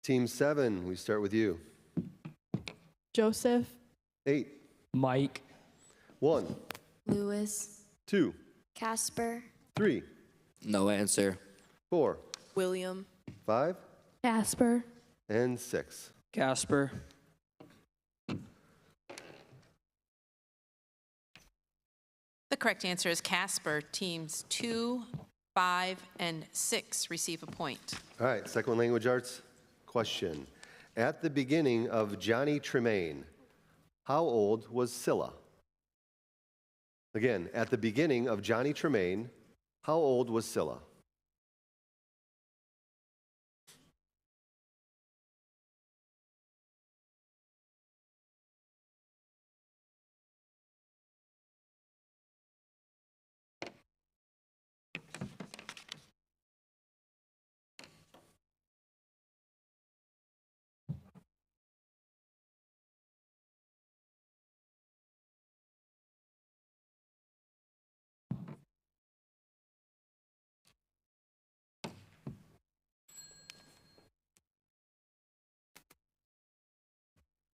Team 7, we start with you. Joseph. 8. Mike. 1. Lewis. 2. Casper. 3. No answer. 4. William. 5. Casper. And 6. Casper. The correct answer is Casper. Teams 2, 5, and 6 receive a point. All right, second one, language arts question. At the beginning of Johnny Tremaine, how old was Scylla? Again, at the beginning of Johnny Tremaine, how old was Scylla?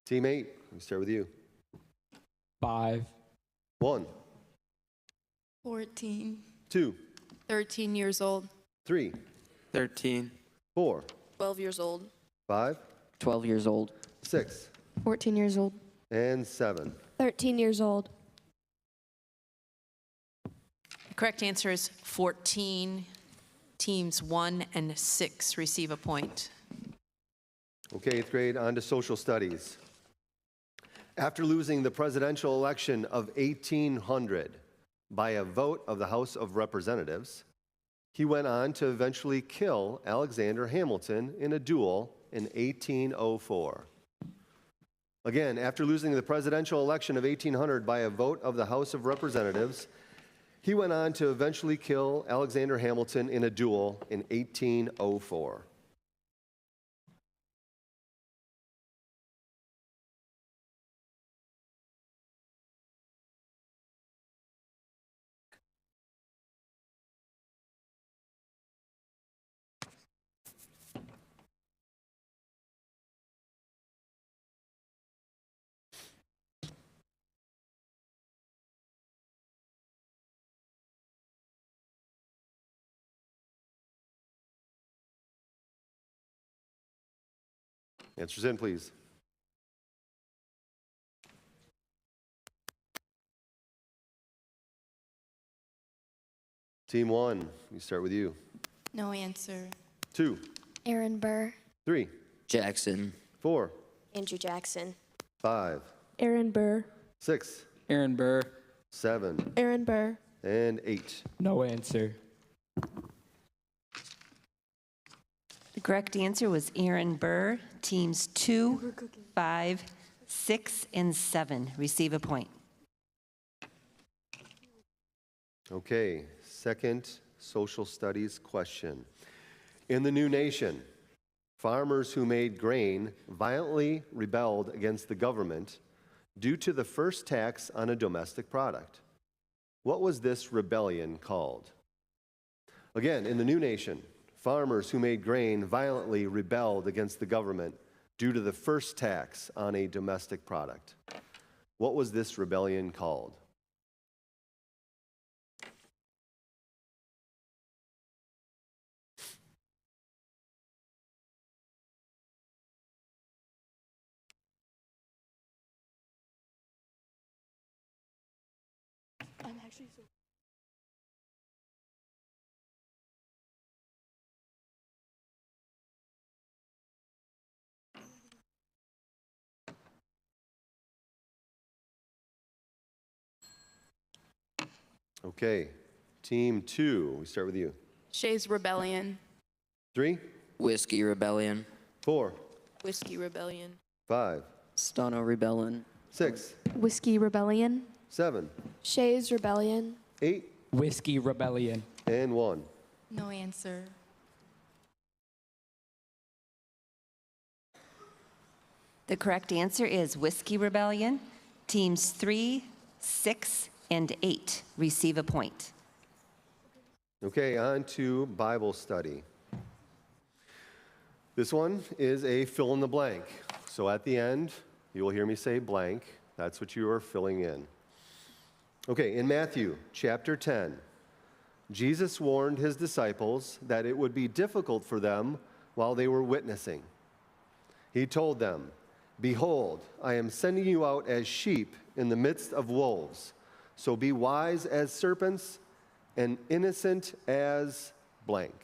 Team 8, we start with you. 5. 1. 14. 2. 13 years old. 3. 13. 4. 12 years old. 5. 12 years old. 6. 14 years old. And 7. 13 years old. The correct answer is 14. Teams 1 and 6 receive a point. Okay, 8th grade, on to social studies. After losing the presidential election of 1800 by a vote of the House of Representatives, he went on to eventually kill Alexander Hamilton in a duel in 1804. Again, after losing the presidential election of 1800 by a vote of the House of Representatives, he went on to eventually kill Alexander Hamilton in a duel in 1804. Answers in, please. Team 1, we start with you. No answer. 2. Aaron Burr. 3. Jackson. 4. Andrew Jackson. 5. Aaron Burr. 6. Aaron Burr. 7. Aaron Burr. And 8. No answer. The correct answer was Aaron Burr. Teams 2, 5, 6, and 7 receive a point. Okay, second social studies question. In the new nation, farmers who made grain violently rebelled against the government due to the first tax on a domestic product. What was this rebellion called? Again, in the new nation, farmers who made grain violently rebelled against the government due to the first tax on a domestic product. What was this rebellion called? Okay, team 2, we start with you. Shay's Rebellion. 3, Whiskey Rebellion. 4, Whiskey Rebellion. 5, Stunner Rebellion. 6, Whiskey Rebellion. 7, Shay's Rebellion. 8, Whiskey Rebellion. and 1. No answer. The correct answer is Whiskey Rebellion. Teams 3, 6, and 8 receive a point. Okay, on to Bible study. This one is a fill in the blank. So at the end, you will hear me say blank. That's what you are filling in. Okay, in Matthew chapter 10, Jesus warned his disciples that it would be difficult for them while they were witnessing. He told them, "Behold, I am sending you out as sheep in the midst of wolves. So be wise as serpents and innocent as blank."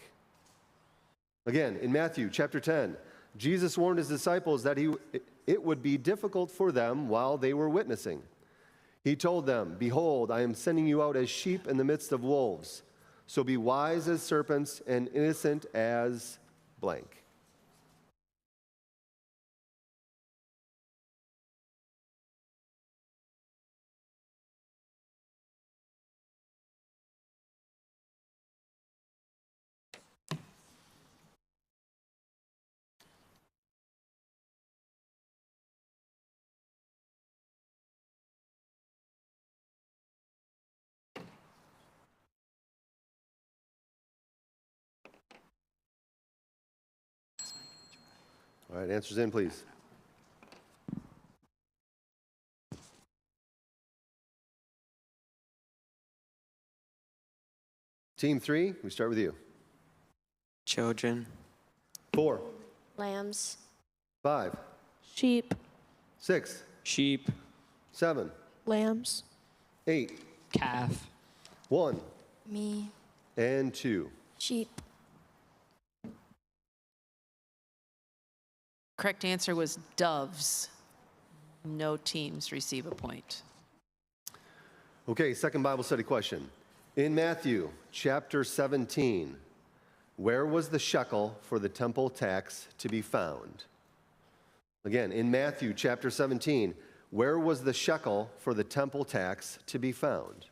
Again, in Matthew chapter 10, Jesus warned his disciples that it would be difficult for them while they were witnessing. He told them, "Behold, I am sending you out as sheep in the midst of wolves. So be wise as serpents and innocent as blank." All right, answers in, please. Team 3, we start with you. Children. 4, Lambs. 5, Sheep. 6, Sheep. 7, Lambs. 8, Calf. 1, Me. and 2. Sheep. Correct answer was doves. No teams receive a point. Okay, second Bible study question. In Matthew chapter 17, where was the shekel for the temple tax to be found? Again, in Matthew chapter 17, where was the shekel for the temple tax to be found?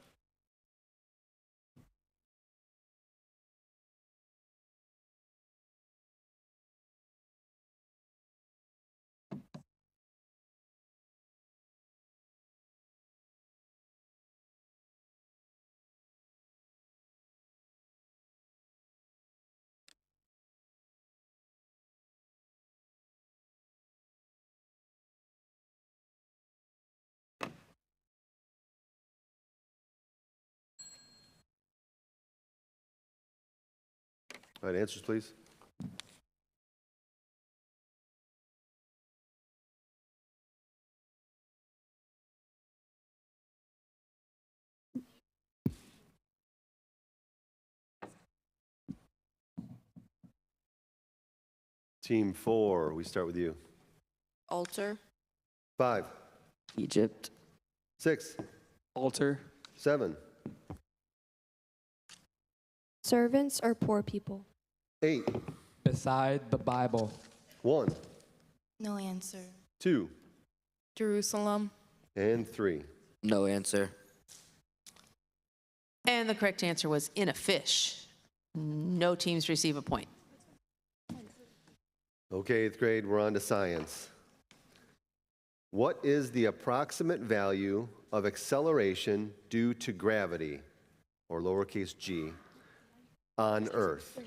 All right, answers, please. Team 4, we start with you. Altar. 5, Egypt. 6, Altar. 7, Servants or poor people? 8, Beside the Bible. 1, No answer. 2, Jerusalem. and 3. No answer. And the correct answer was in a fish. No teams receive a point. Okay, 8th grade, we're on to science. What is the approximate value of acceleration due to gravity, or lowercase g, on Earth?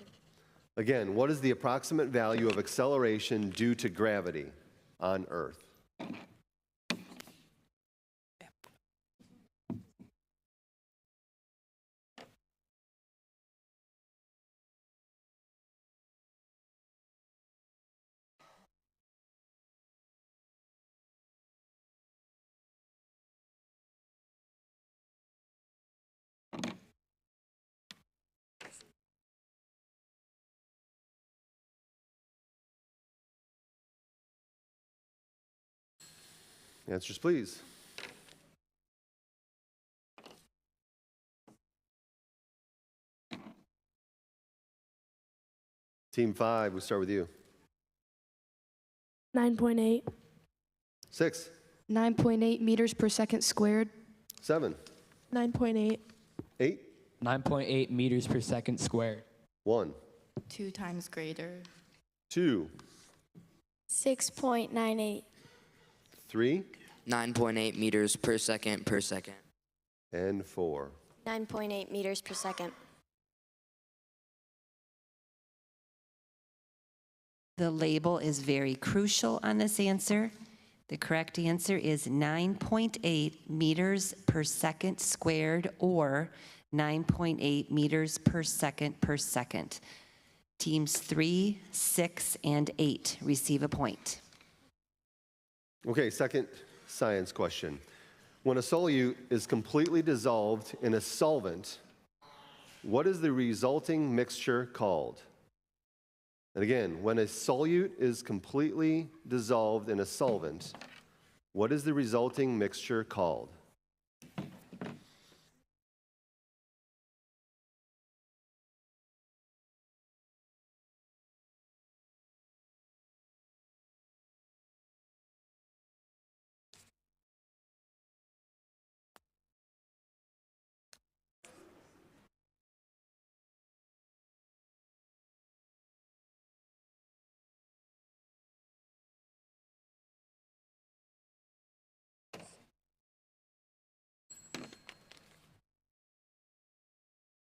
Again, what is the approximate value of acceleration due to gravity on Earth? Answers, please. Team 5, we'll start with you. 9.8. 6, 9.8 meters per second squared. 7, 9.8. 8, 9.8 meters per second squared. 1, 2 times greater. 2, 6.98. 3, 9.8 meters per second, and 4. 9.8 meters per second. The label is very crucial on this answer. The correct answer is 9.8 meters per second squared, or 9.8 meters per second. Teams 3, 6, and 8 receive a point. Okay, second science question. When a solute is completely dissolved in a solvent, what is the resulting mixture called? And again, when a solute is completely dissolved in a solvent, what is the resulting mixture called?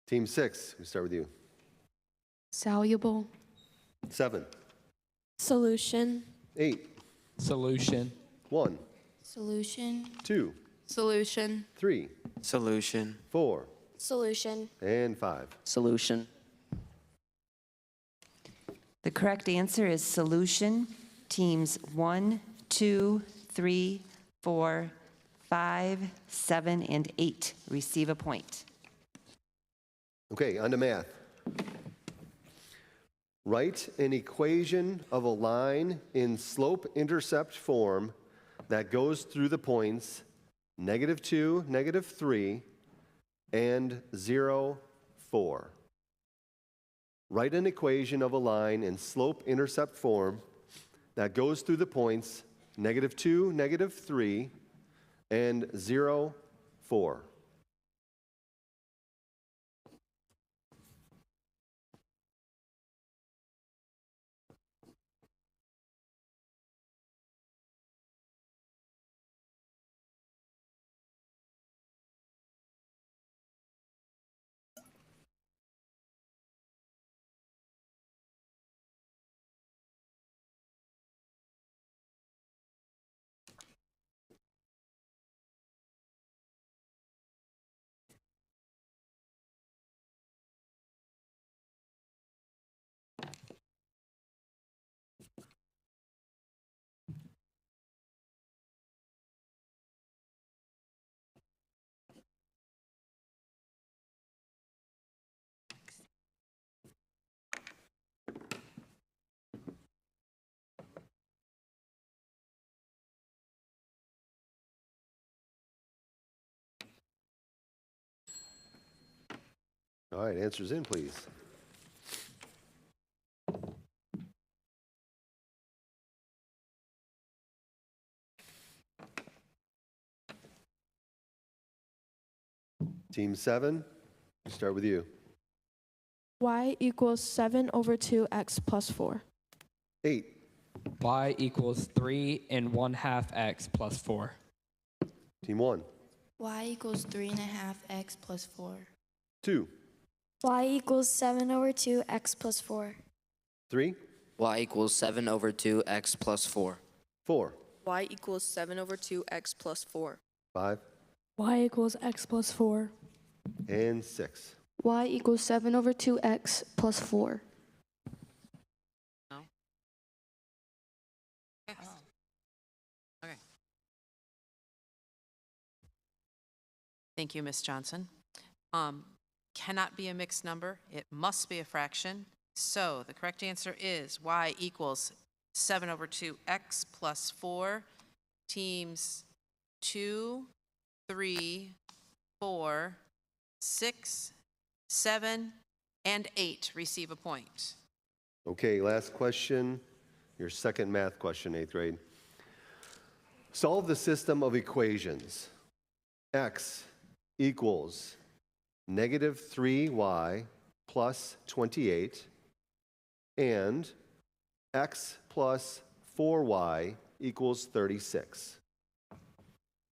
Team 6, we start with you. Soluble. 7, Solution. 8, Solution. 1, Solution. 2, Solution. 3, Solution. 4, Solution. and 5. Solution. The correct answer is solution. Teams 1, 2, 3, 4, 5, 7, and 8 receive a point. Okay, on to math. Write an equation of a line in slope-intercept form that goes through the points -2, -3, and 0, 4. Write an equation of a line in slope-intercept form that goes through the points -2, -3, and 0, 4. All right, answers in, please. Team 7, start with you. Y equals 7 over 2x plus 4. 8, Y equals 3 and 1/2 x plus 4. Team 1, Y equals 3.5x plus 4. 2, Y equals 7 over 2x plus 4. 3, Y equals 7 over 2x plus 4. 4, Y equals 7 over 2x plus 4. 5, Y equals x plus 4. and 6. Y equals 7 over 2x plus 4. Okay. Thank you, Ms. Johnson. Cannot be a mixed number. It must be a fraction. So the correct answer is Y equals 7 over 2x plus 4. Teams 2, 3, 4, 6, 7, and 8 receive a point. Okay, last question. Your second math question, 8th grade. Solve the system of equations. X equals negative 3y plus 28 and x plus 4y equals 36.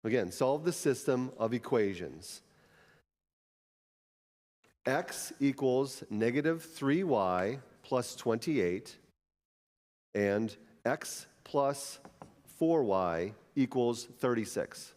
Again, solve the system of equations. X equals negative 3y plus 28 and x plus 4y equals 36.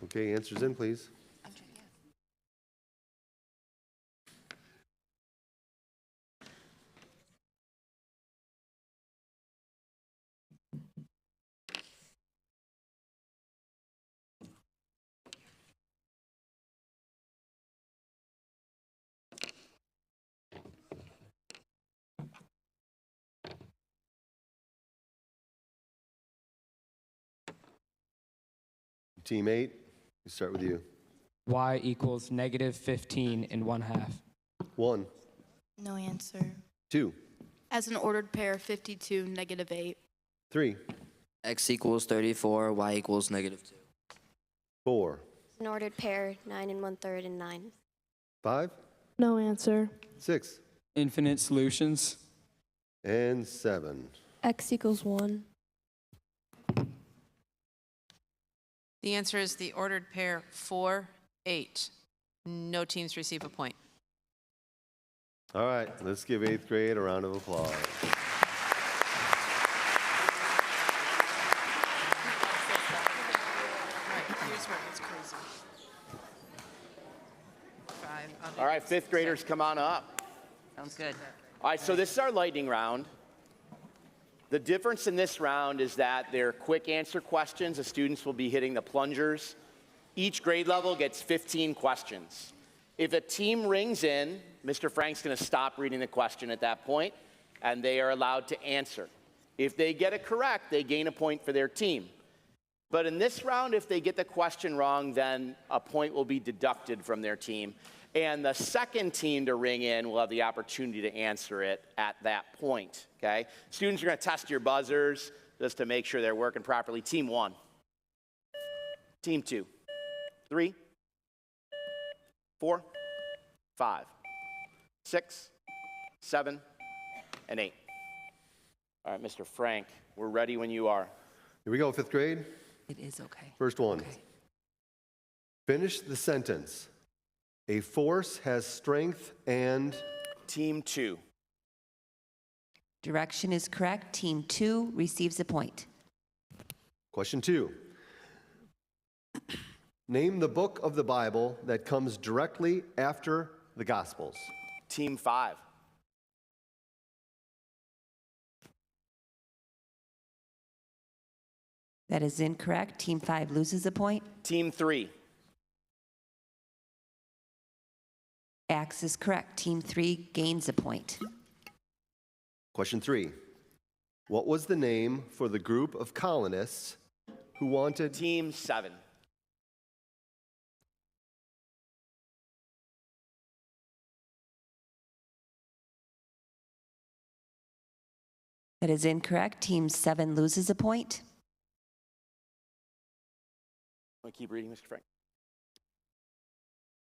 Okay, answers in, please. Team 8, we start with you. Y equals negative 15 and 1/2. 1, No answer. 2, As an ordered pair, 52, negative 8. 3, X equals 34, Y equals negative 2. 4, An ordered pair, 9 and 1/3 and 9. 5, No answer. 6, Infinite solutions. and 7. X equals 1. The answer is the ordered pair 4, 8. No teams receive a point. All right, let's give 8th grade a round of applause. All right, 5th graders, come on up. Sounds good. All right, so this is our lightning round. The difference in this round is that they're quick answer questions. The students will be hitting the plungers. Each grade level gets 15 questions. If a team rings in, Mr. Frank's going to stop reading the question at that point, and they are allowed to answer. If they get it correct, they gain a point for their team. But in this round, if they get the question wrong, then a point will be deducted from their team. And the second team to ring in will have the opportunity to answer it at that point, okay? Students are going to test your buzzers just to make sure they're working properly. Team 1. Team 2. 3. 4. 5. 6. 7. And 8. All right, Mr. Frank, we're ready when you are. Here we go, 5th grade. It is okay. First one. Okay. Finish the sentence. A force has strength and... Team 2. Direction is correct. Team 2 receives a point. Question 2. Name the book of the Bible that comes directly after the Gospels. Team 5. That is incorrect. Team 5 loses a point. Team 3. X is correct. Team 3 gains a point. Question 3. What was the name for the group of colonists who wanted... Team 7. That is incorrect. Team 7 loses a point. Want to keep reading, Mr. Frank?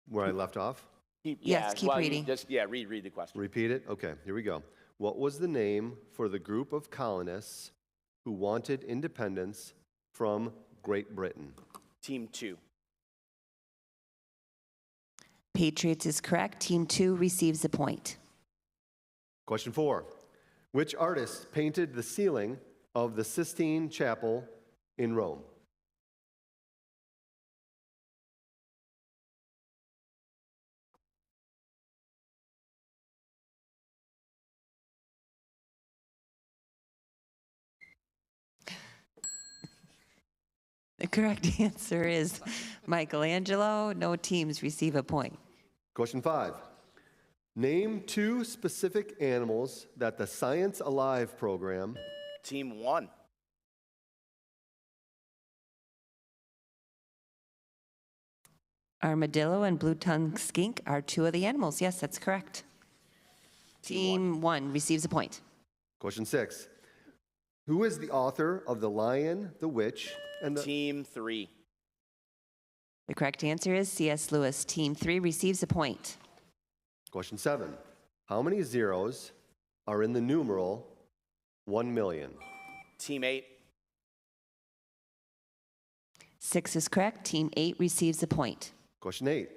Where I left off? Yes, keep reading. Read the question. Repeat it? Okay, here we go. What was the name for the group of colonists who wanted independence from Great Britain? Team 2. Patriots is correct. Team 2 receives a point. Question 4. Which artist painted the ceiling of the Sistine Chapel in Rome? The correct answer is Michelangelo. No teams receive a point. Question 5. Name 2 specific animals that the Science Alive program. Team 1. Armadillo and blue-tongued skink are 2 of the animals. Yes, that's correct. Team 1 receives a point. Question 6. Who is the author of The Lion, the Witch, and the... Team 3. The correct answer is C.S. Lewis. Team 3 receives a point. Question 7. How many zeros are in the numeral 1 million? Team 8. 6 is correct. Team 8 receives a point. Question 8.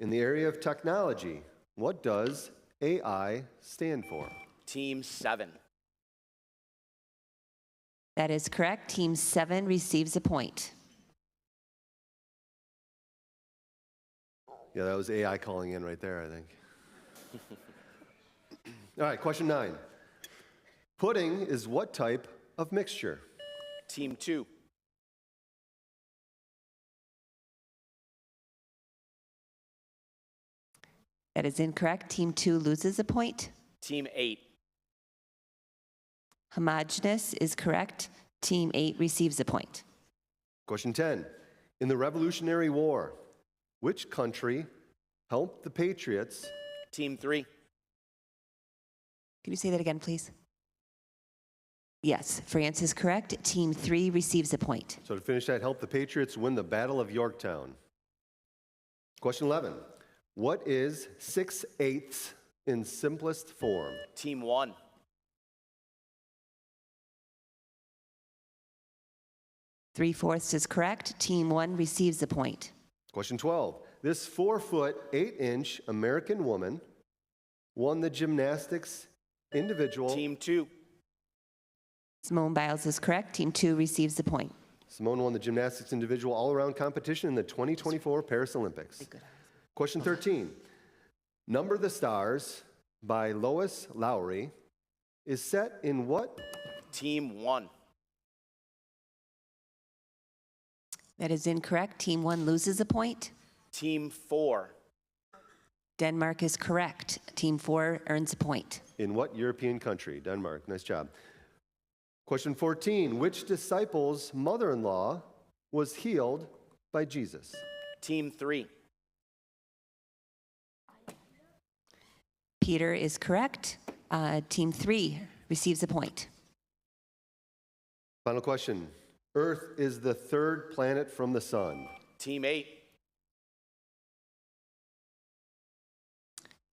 In the area of technology, what does AI stand for? Team 7. That is correct. Team 7 receives a point. Yeah, that was AI calling in right there, I think. All right, question 9. Pudding is what type of mixture? Team 2. That is incorrect. Team 2 loses a point. Team 8. Homogeneous is correct. Team 8 receives a point. Question 10. In the Revolutionary War, which country helped the Patriots? Team 3. Can you say that again, please? Yes, France is correct. Team 3 receives a point. So to finish that, helped the Patriots win the Battle of Yorktown. Question 11. What is 6/8 in simplest form? Team 1. Three-fourths is correct. Team 1 receives a point. Question 12. This 4-foot, 8-inch American woman won the gymnastics individual. Team 2. Simone Biles is correct. Team 2 receives the point. Simone won the gymnastics individual all-around competition in the 2024 Paris Olympics. Question 13. Number the Stars by Lois Lowry is set in what? Team 1. That is incorrect. Team 1 loses a point. Team 4. Denmark is correct. Team 4 earns a point. In what European country? Denmark. Nice job. Question 14. Which disciple's mother-in-law was healed by Jesus? Team 3. Peter is correct. Team 3 receives a point. Final question. Earth is the 3rd planet from the sun. Team 8.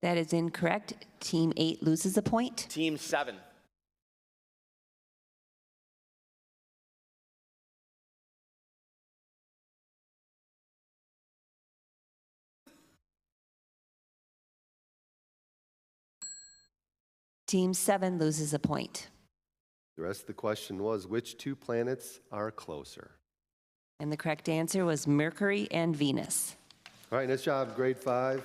That is incorrect. Team 8 loses a point. Team 7. Team 7 loses a point. The rest of the question was, which 2 planets are closer? And the correct answer was Mercury and Venus. All right, nice job, grade 5.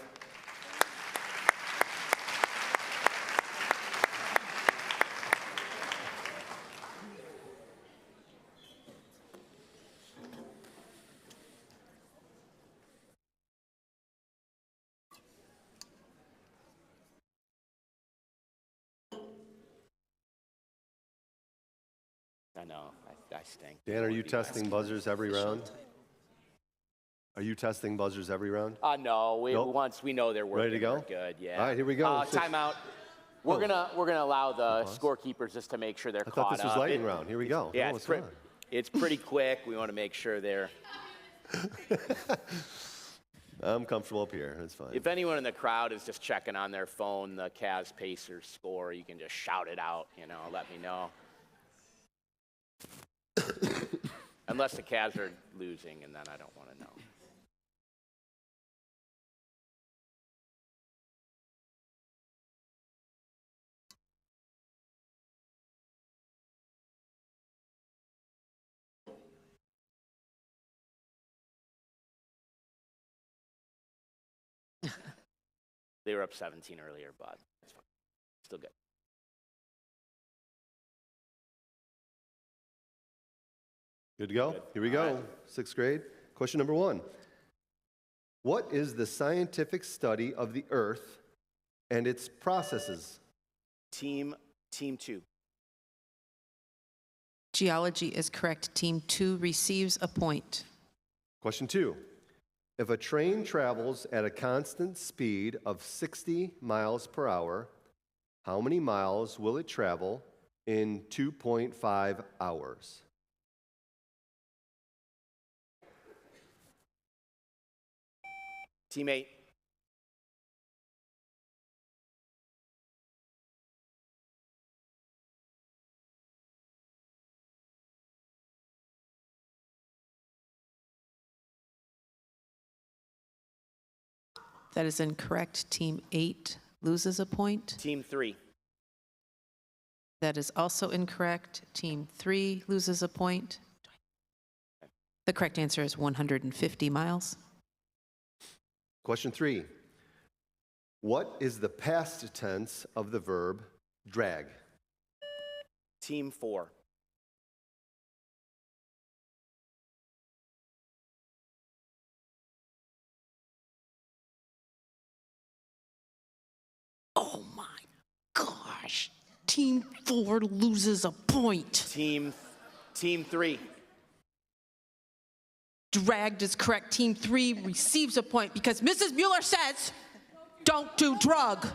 I know, I stink. Dan, are you testing buzzers every round? Are you testing buzzers every round? No, Nope. once we know they're working, Ready to go? we're good, yeah. All right, here we go. Timeout. We're gonna allow the scorekeepers just to make sure they're I caught thought this was up. lightning round. Here we go. Yeah, Oh, it's pretty quick. We want to make sure they're. I'm comfortable up here. That's fine. If anyone in the crowd is just checking on their phone the Cavs Pacers score, you can just shout it out. Let me know. Unless the Cavs are losing, and then I don't want to know. They were up 17 earlier, but it's fine. Still good. Good to go? Here we go. Sixth grade. Question number 1. What is the scientific study of the Earth and its processes? Team 2. Geology is correct. Team 2 receives a point. Question 2. If a train travels at a constant speed of 60 miles per hour, how many miles will it travel in 2.5 hours? Team 8. That is incorrect. Team 8 loses a point. Team 3. That is also incorrect. Team 3 loses a point. The correct answer is 150 miles. Question 3. What is the past tense of the verb drag? Team 4. Oh my gosh. Team 4 loses a point. Team 3. Dragged is correct. Team 3 receives a point because Mrs. Mueller says, don't do drug.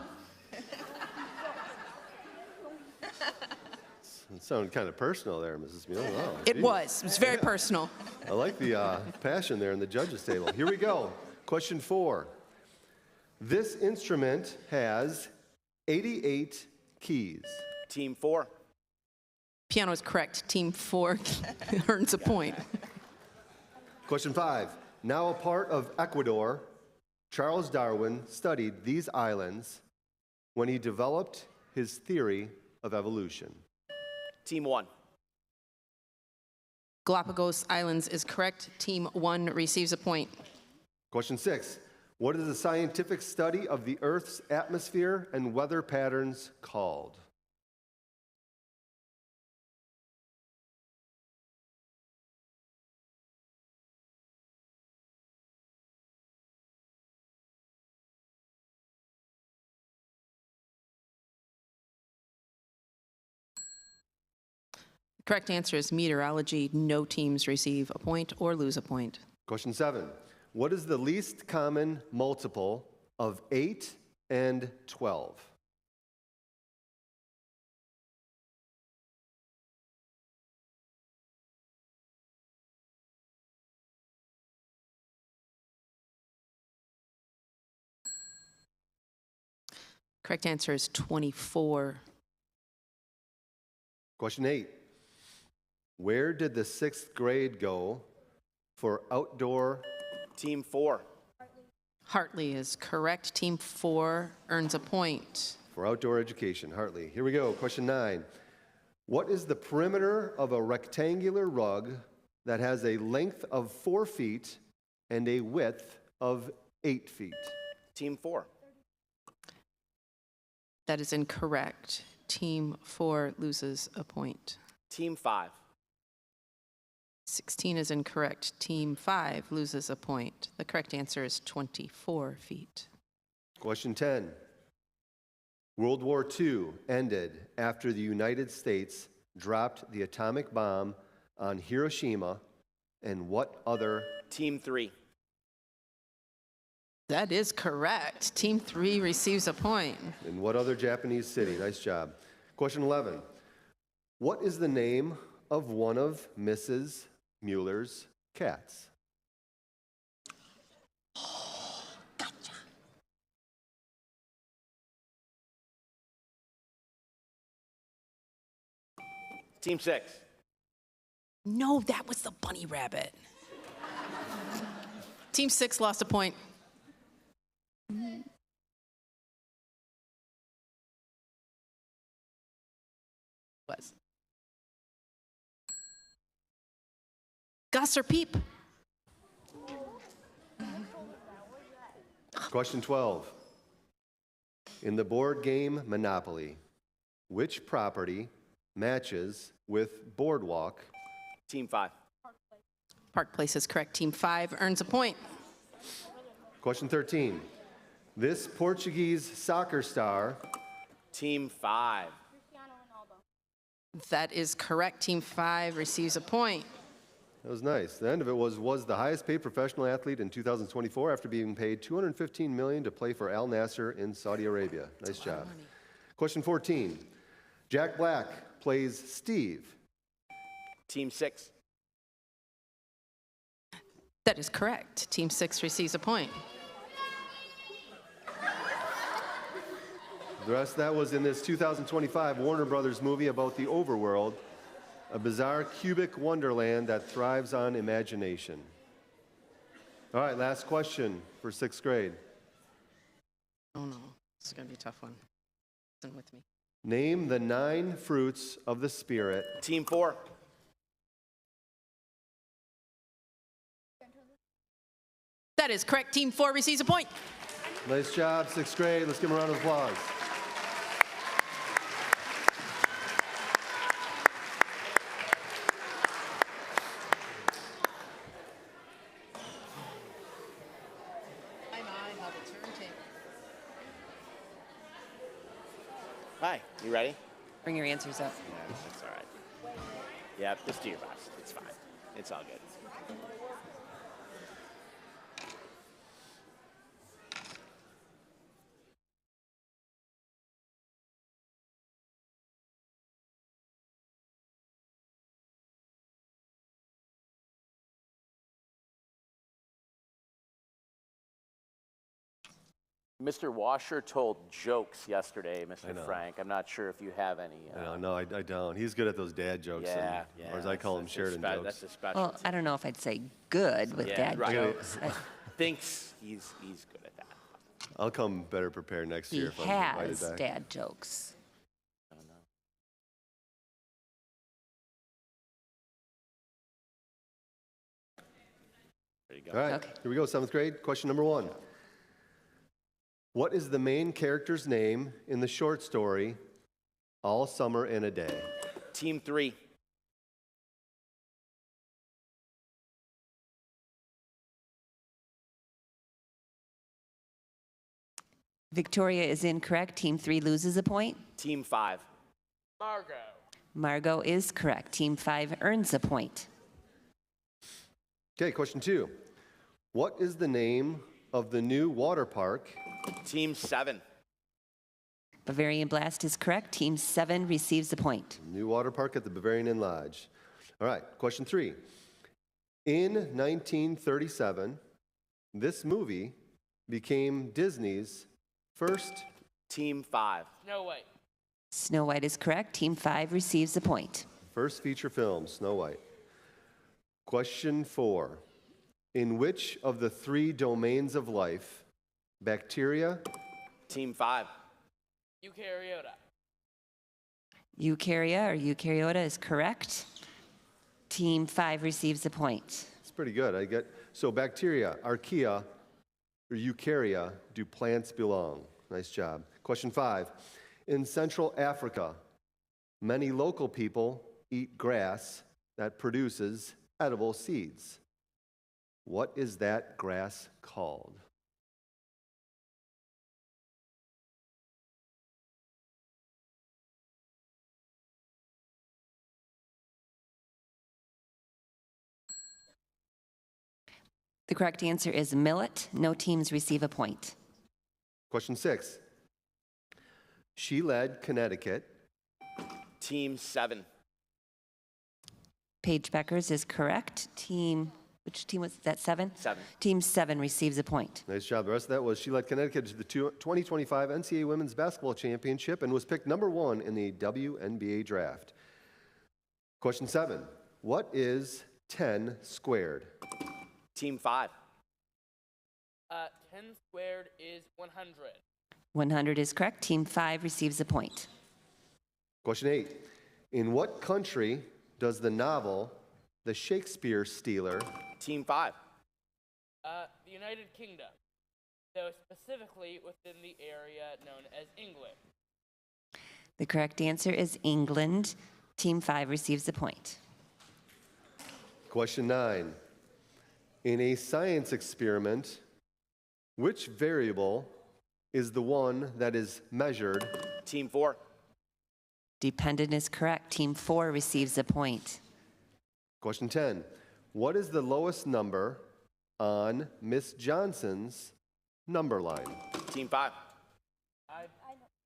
It sounded kind of personal there, Mrs. Mueller. Oh, It geez. was. It was very personal. I like the passion there in the judges' table. Here we go. Question 4. This instrument has 88 keys. Team 4. Piano is correct. Team 4 earns a point. Question 5. Now a part of Ecuador, Charles Darwin studied these islands when he developed his theory of evolution. Team 1. Galapagos Islands is correct. Team 1 receives a point. Question 6. What is the scientific study of the Earth's atmosphere and weather patterns called? The correct answer is meteorology. No teams receive a point or lose a point. Question 7. What is the least common multiple of 8 and 12? Correct answer is 24. Question 8. Where did the 6th grade go for outdoor? Team 4. Hartley is correct. Team 4 earns a point. For outdoor education, Hartley. Here we go. Question 9. What is the perimeter of a rectangular rug that has a length of 4 feet and a width of 8 feet? Team 4. That is incorrect. Team 4 loses a point. Team 5. 16 is incorrect. Team 5 loses a point. The correct answer is 24 feet. Question 10. World War II ended after the United States dropped the atomic bomb on Hiroshima and what other? Team 3. That is correct. Team 3 receives a point. In what other Japanese city? Nice job. Question 11. What is the name of one of Mrs. Mueller's cats? Team 6. No, that was the bunny rabbit. Team 6 lost a point. Was. Gus or Peep? Question 12. In the board game Monopoly, which property matches with Boardwalk? Team 5. Park Place is correct. Team 5 earns a point. Question 13. This Portuguese soccer star. Team 5. That is correct. Team 5 receives a point. That was nice. The end of it was the highest paid professional athlete in 2024 after being paid $215 million to play for Al Nasser in Saudi Arabia. Nice job. Question 14. Jack Black plays Steve. Team 6. That is correct. Team 6 receives a point. The rest of that was in this 2025 Warner Brothers movie about the overworld, a bizarre cubic wonderland that thrives on imagination. All right, last question for 6th grade. Oh no, this is going to be a tough one. Listen with me. Name the 9 fruits of the Spirit. Team 4. That is correct. Team 4 receives a point. Nice job, 6th grade. Let's give them a round of applause. Hi, you ready? Bring your answers up. Yeah, that's all right. Yeah, just do your best. It's fine. It's all good. Mr. Washer told jokes yesterday, Mr. Frank. I'm not sure if you have any. No, I don't. He's good at those dad jokes. Yeah, Or as I call them, Sheridan jokes. That's a special. Well, I don't know if I'd say good with dad jokes. Thinks he's good at that. I'll come better prepared next year if I'm invited He has back. dad jokes. I don't know. There you go. All right, here we go, 7th grade. Question number 1. What is the main character's name in the short story, All Summer in a Day? Team 3. Victoria is incorrect. Team 3 loses a point. Team 5. Margot. Margot is correct. Team 5 earns a point. Okay, question 2. What is the name of the new water park? Team 7. Bavarian Blast is correct. Team 7 receives a point. New water park at the Bavarian Inn Lodge. All right, question 3. In 1937, this movie became Disney's first. Team 5. Snow White. Snow White is correct. Team 5 receives a point. First feature film, Snow White. Question 4. In which of the 3 domains of life, bacteria? Team 5. Eukaryota. Eukarya or eukaryota is correct. Team 5 receives a point. It's pretty good. So bacteria, archaea, or eukarya, do plants belong? Nice job. Question 5. In Central Africa, many local people eat grass that produces edible seeds. What is that grass called? The correct answer is millet. No teams receive a point. Question 6. She led Connecticut. Team 7. Paige Beckers is correct. Which team was that, 7? 7. Team 7 receives a point. Nice job. The rest of that was she led Connecticut to the 2025 NCAA Women's Basketball Championship and was picked number 1 in the WNBA draft. Question 7. What is 10 squared? Team 5. 10 squared is 100. 100 is correct. Team 5 receives a point. Question 8. In what country does the novel The Shakespeare Stealer? Team 5. The United Kingdom, though specifically within the area known as England. The correct answer is England. Team 5 receives a point. Question 9. In a science experiment, which variable is the one that is measured? Team 4. Dependent is correct. Team 4 receives a point. Question 10. What is the lowest number on Miss Johnson's number line? Team 5.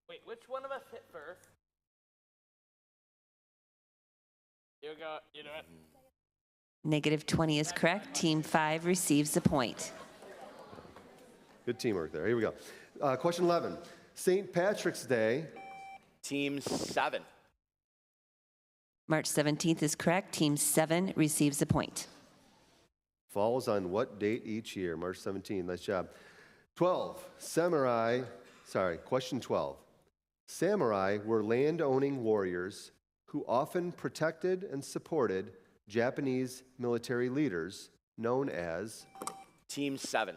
Wait, which one of us hit first? You go. You know it. Negative 20 is correct. Team 5 receives a point. Good teamwork there. Here we go. Question 11. St. Patrick's Day. Team 7. March 17th is correct. Team 7 receives a point. Falls on what date each year? March 17th. Nice job. 12. Question 12. Samurai were land-owning warriors who often protected and supported Japanese military leaders known as? Team 7.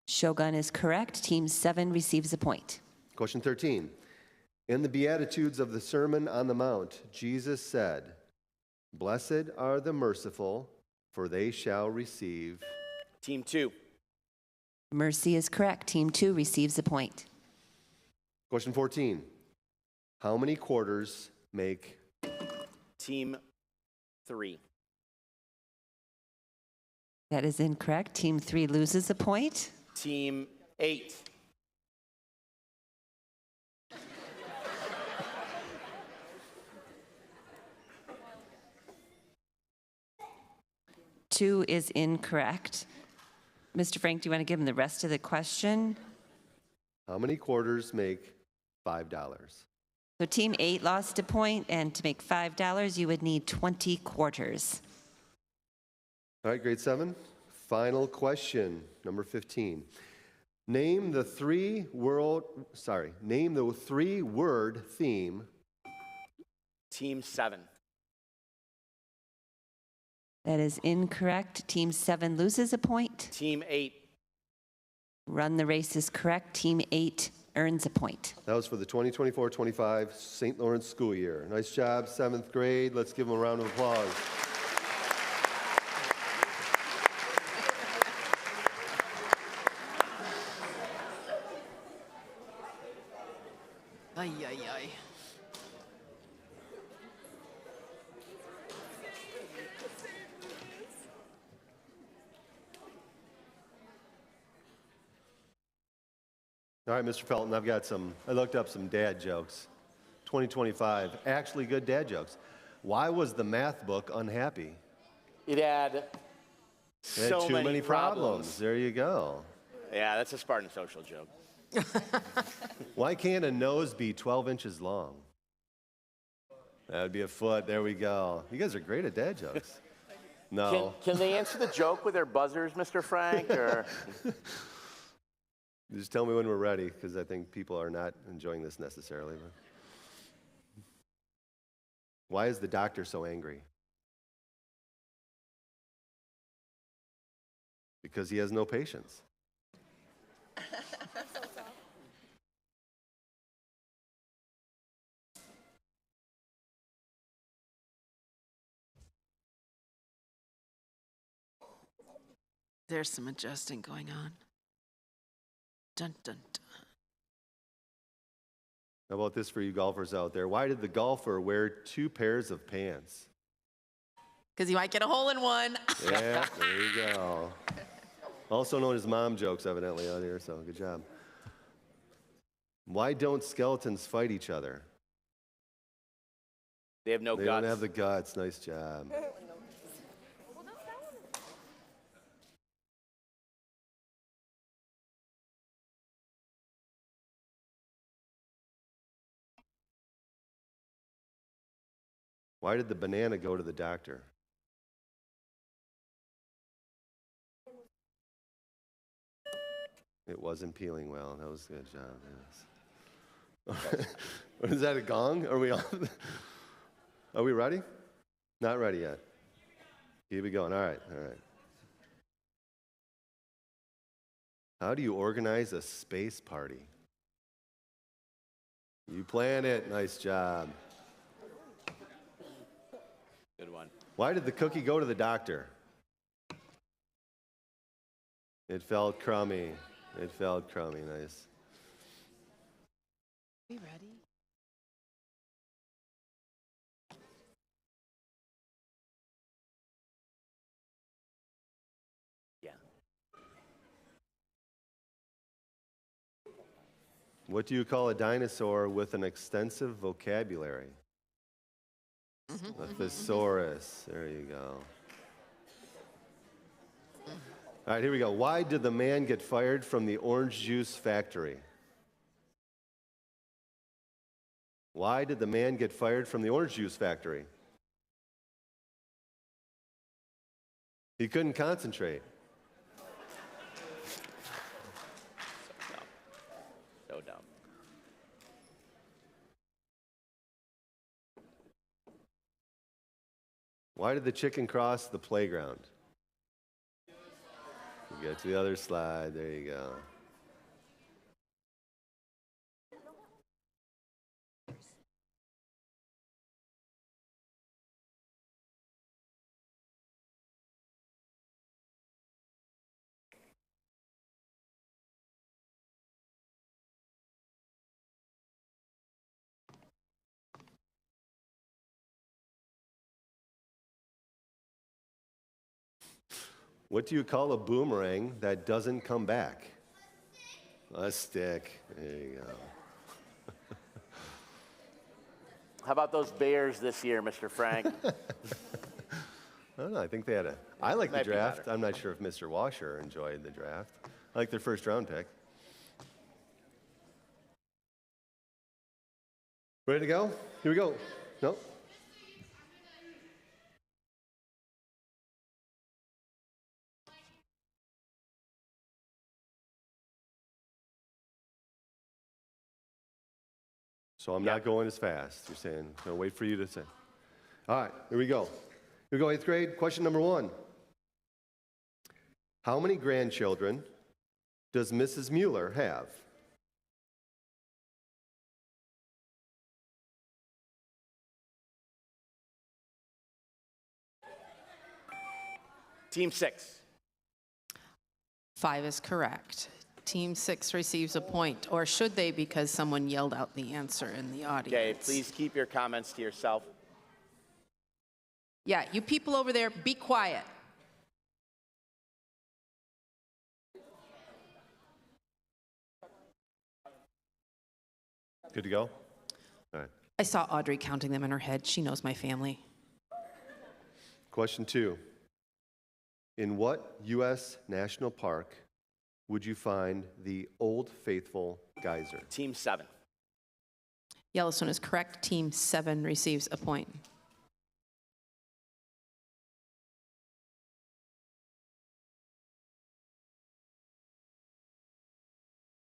Shogun is correct. Team 7 receives a point. Question 13. In the Beatitudes of the Sermon on the Mount, Jesus said, "Blessed are the merciful, for they shall receive." Team 2. Mercy is correct. Team 2 receives a point. Question 14. How many quarters make? Team 3. That is incorrect. Team 3 loses a point. Team 8. Two is incorrect. Mr. Frank, do you want to give him the rest of the question? How many quarters make $5? So Team 8 lost a point, and to make $5, you would need 20 quarters. All right, grade 7. Final question, number 15. Name the three-word theme. Team 7. That is incorrect. Team 7 loses a point. Team 8. Run the race is correct. Team 8 earns a point. That was for the 2024-25 St. Lawrence school year. Nice job, 7th grade. Let's give them a round of applause. Ay, ay, ay. All right, Mr. Felton, I looked up some dad jokes. 2025, actually good dad jokes. Why was the math book unhappy? It had It so had too many problems. problems. There you go. Yeah, that's a Spartan social joke. Why can't a nose be 12 inches long? That would be a foot. There we go. You guys are great at dad jokes. No. Can they answer the joke with their buzzers, Mr. Frank? Or Just tell me when we're ready, because I think people are not enjoying this necessarily. Why is the doctor so angry? Because he has no patience. There's some adjusting going on. Dun, dun, dun. How about this for you golfers out there? Why did the golfer wear 2 pairs of pants? Because you might get a hole in one. Yeah, there you go. Also known as mom jokes, evidently, out here, so good job. Why don't skeletons fight each other? They have no They guts. don't have the guts. Nice job. Why did the banana go to the doctor? It wasn't peeling well. That was a good job. Yes. Is that a gong? Are we on? Are we ready? Not ready yet. Keep it going. All right. All right. How do you organize a space party? You plan it. Nice job. Good one. Why did the cookie go to the doctor? It felt crummy. It felt crummy. Nice. We ready? Yeah. What do you call a dinosaur with an extensive vocabulary? A thesaurus. There you go. All right, here we go. Why did the man get fired from the orange juice factory? Why did the man get fired from the orange juice factory? He couldn't concentrate. So dumb. Why did the chicken cross the playground? You go to the other slide. There you go. What do you call a boomerang that doesn't come back? A stick. There you go. How about those Bears this year, Mr. Frank? I don't know. I think they had a. I like the Might be draft. better. I'm not sure if Mr. Washer enjoyed the draft. I like their first round pick. Ready to go? Here we go. No? So I'm not going as fast. You're saying, I'll wait for you to say. All right, here we go. Here we go, 8th grade. Question number 1. How many grandchildren does Mrs. Mueller have? Team 6. 5 is correct. Team 6 receives a point, or should they, because someone yelled out the answer in the audience. Okay, please keep your comments to yourself. Yeah, you people over there, be quiet. Good to go? All right. I saw Audrey counting them in her head. She knows my family. Question 2. In what U.S. national park would you find the Old Faithful Geyser? Team 7. Yellowstone is correct. Team 7 receives a point.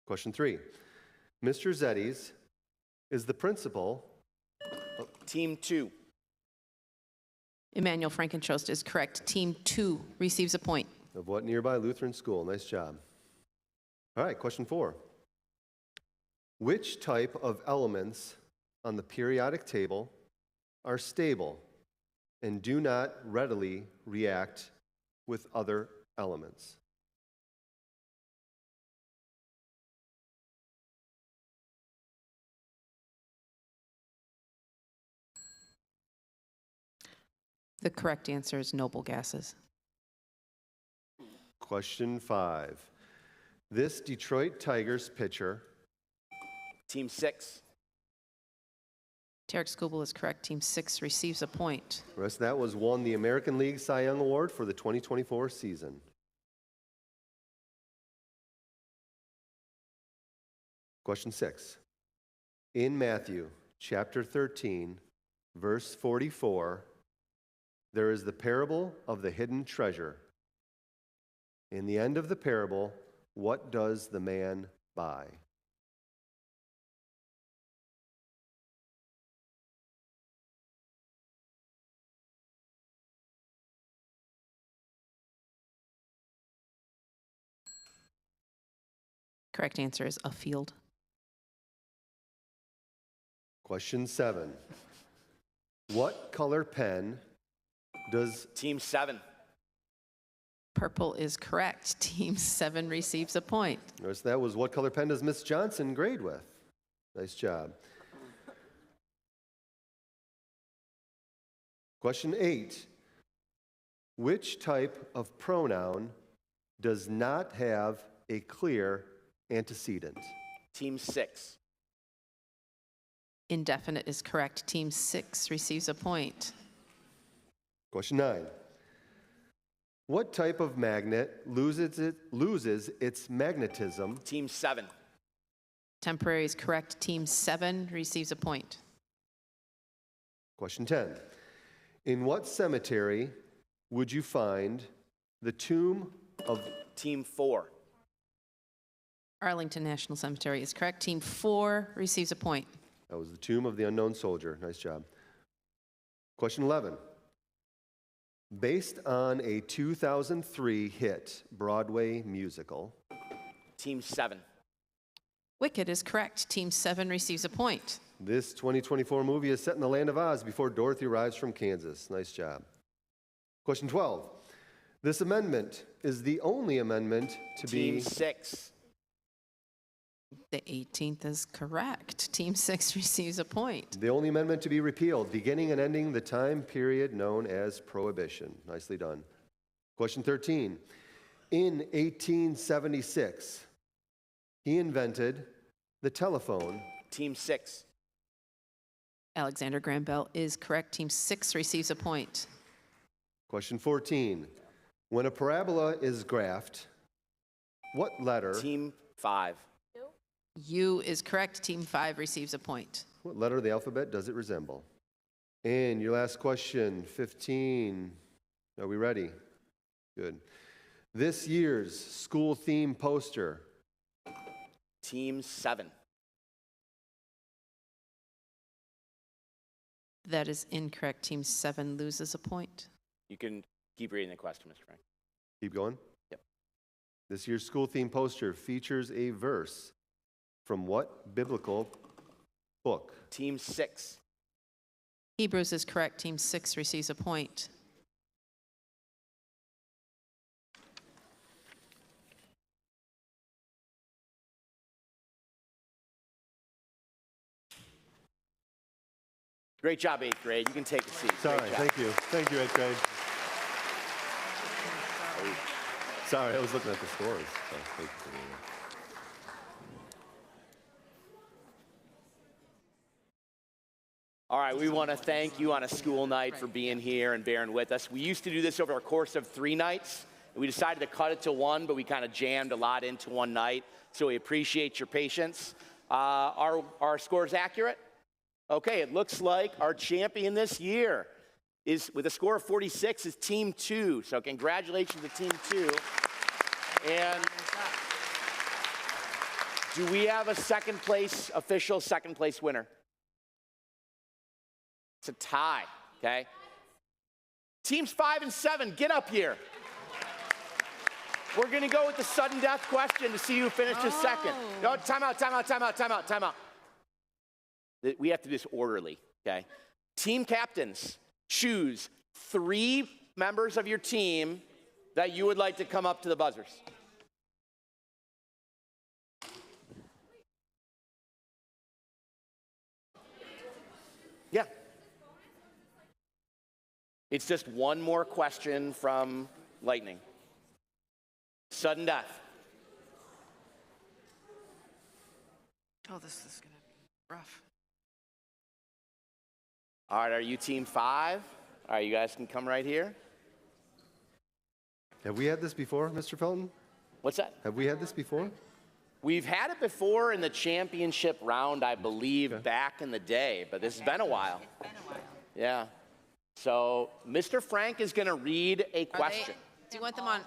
Question 3. Mr. Zeddes is the principal. Team 2. Emmanuel Frankentrost is correct. Team 2 receives a point. Of what nearby Lutheran school? Nice job. All right, question 4. Which type of elements on the periodic table are stable and do not readily react with other elements? The correct answer is noble gases. Question 5. This Detroit Tigers pitcher. Team 6. Tarek Skubal is correct. Team 6 receives a point. The rest of that was won the American League Cy Young Award for the 2024 season. Question 6. In Matthew chapter 13, verse 44, there is the parable of the hidden treasure. In the end of the parable, what does the man buy? Correct answer is a field. Question 7. What color pen does Team 7. Purple is correct. Team 7 receives a point. Notice that was what color pen does Miss Johnson grade with? Nice job. Question 8. Which type of pronoun does not have a clear antecedent? Team 6. Indefinite is correct. Team 6 receives a point. Question 9. What type of magnet loses its magnetism? Team 7. Temporary is correct. Team 7 receives a point. Question 10. In what cemetery would you find the tomb of Team 4. Arlington National Cemetery is correct. Team 4 receives a point. That was the tomb of the unknown soldier. Nice job. Question 11. Based on a 2003 hit Broadway musical. Team 7. Wicked is correct. Team 7 receives a point. This 2024 movie is set in the land of Oz before Dorothy arrives from Kansas. Nice job. Question 12. This amendment is the only amendment to be... Team 6. The 18th is correct. Team 6 receives a point. The only amendment to be repealed, beginning and ending the time period known as Prohibition. Nicely done. Question 13. In 1876, he invented the telephone. Team 6. Alexander Graham Bell is correct. Team 6 receives a point. Question 14. When a parabola is graphed, what letter? Team 5. U is correct. Team 5 receives a point. What letter of the alphabet does it resemble? And your last question, 15. Are we ready? Good. This year's school theme poster. Team 7. That is incorrect. Team 7 loses a point. You can keep reading the question, Mr. Frank. Keep going? Yep. This year's school theme poster features a verse from what biblical book? Team 6. Hebrews is correct. Team 6 receives a point. Great job, 8th grade. You can take a seat. Sorry, thank you. Thank you, 8th grade. Sorry, I was looking at the scores. So thank you. All right, we want to thank you on a school night for being here and bearing with us. We used to do this over a course of 3 nights. And we decided to cut it to 1, but we kind of jammed a lot into one night. So we appreciate your patience. Our score is accurate? Okay, it looks like our champion this year is, with a score of 46, is Team 2. So congratulations to Team 2. And do we have a official second place winner? It's a tie, okay? Teams 5 and 7, get up here. We're gonna go with the sudden death question to see who finishes second. No, time out. We have to do this orderly, okay? Team captains, choose 3 members of your team that you would like to come up to the buzzers. Yeah. It's just one more question from lightning. Sudden death. Oh, this is going to be rough. All right, are you team 5? All right, you guys can come right here. Have we had this before, Mr. Felton? What's that? Have we had this before? We've had it before in the championship round, I believe, back in the day, but this has been a while. Yeah. So Mr. Frank is going to read a question. Do you want them on?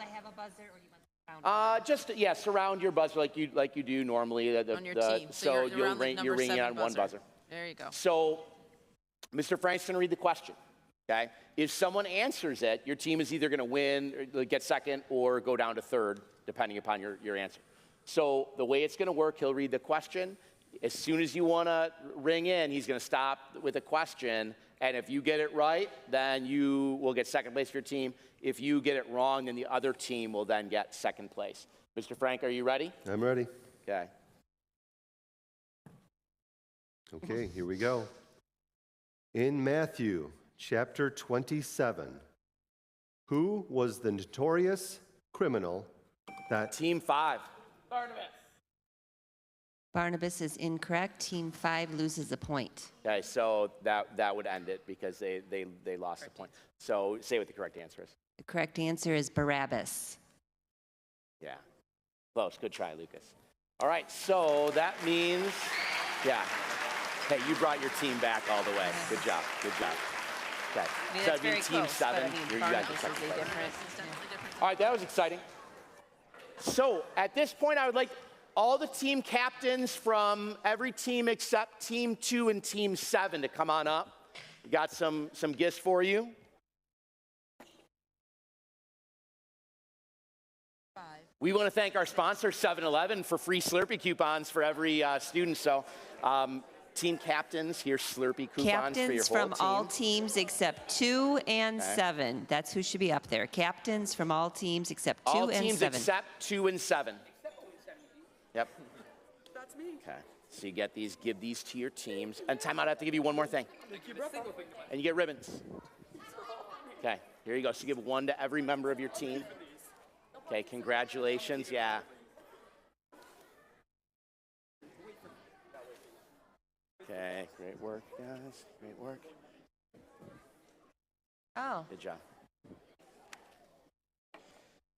Just surround your buzzer like you do normally. On your team. So you're ringing on one buzzer. There you go. So Mr. Frank's going to read the question. Okay. If someone answers it, your team is either going to win, or get second, or go down to third, depending upon your answer. So the way it's going to work, he'll read the question. As soon as you want to ring in, he's going to stop with a question. And if you get it right, then you will get second place for your team. If you get it wrong, then the other team will then get second place. Mr. Frank, are you ready? I'm ready. Okay. Okay, here we go. In Matthew chapter 27, who was the notorious criminal that... Team 5. Barnabas. Barnabas is incorrect. Team 5 loses a point. Okay, so that would end it because they lost a point. So say what the correct answer is. The correct answer is Barabbas. Yeah. Close. Good try, Lucas. All right, so that means, yeah. Hey, you brought your team back all the way. Good job. Good job. Okay. So that'd be team 7. You guys are second place. All right, that was exciting. So at this point, I would like all the team captains from every team except Team 2 and Team 7 to come on up. We got some gifts for you. We want to thank our sponsor, 7-Eleven, for free Slurpee coupons for every student. So team captains, here's Slurpee coupons Captains for your whole from team. all teams except 2 and Okay. 7. That's who should be up there. Captains from all teams except 2 All and teams 7. except 2 and 7. Yep. That's me. Okay. So you get these, give these to your teams. And timeout, I have to give you one more thing. And you get ribbons. Okay, here you go. So give one to every member of your team. Okay, congratulations. Yeah. Okay, great work, guys. Great work. Oh. Good job.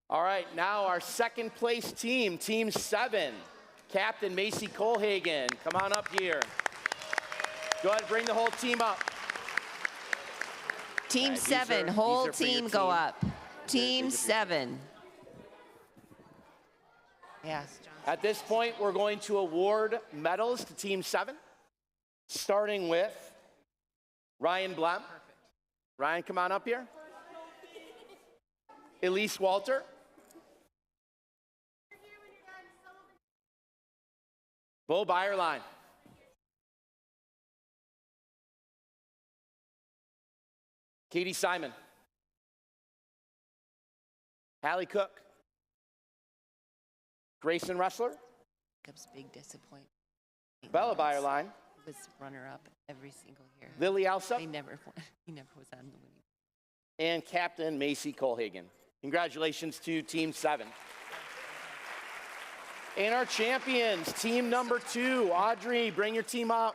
All right, now our second place team, Team 7. Captain Macy Colhagen, come on up here. Go ahead and bring the whole team up. Team These 7, are whole for your team go team. up. Team These are for 7. Yes. At this point, we're going to award medals to Team 7, starting with Ryan Blem. Ryan, come on up here. Elise Walter. Bo Byerline. Katie Simon. Hallie Cook. Grayson Ressler. Jacob's big disappointment. Bella Byerline. He was runner-up every single year. Lily Alsop. He never was on the winning. And Captain Macy Colhagen. Congratulations to Team 7. And our champions, team number 2. Audrey, bring your team up.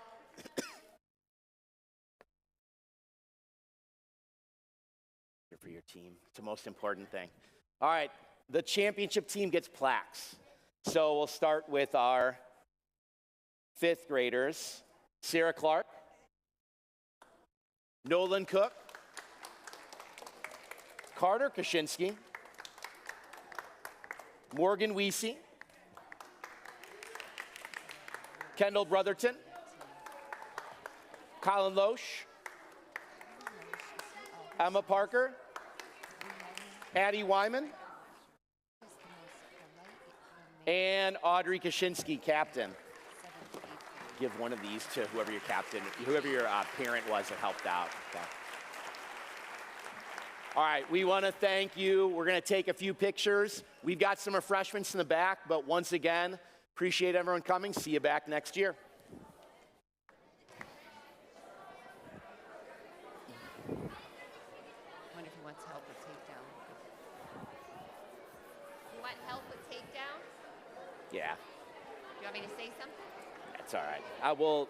Here for your team. It's the most important thing. All right, the championship team gets plaques. So we'll start with our 5th graders. Sarah Clark, Nolan Cook, Carter Kaczynski, Morgan Weesey, Kendall Brotherton, Colin Loesch, Emma Parker, Addie Wyman, and Audrey Kaczynski, captain. Give one of these to whoever your captain, whoever your parent was that helped out. Okay. All right, we want to thank you. We're going to take a few pictures. We've got some refreshments in the back, but once again, appreciate everyone coming. See you back next year. Yeah, You want me to say something? that's all right. I will.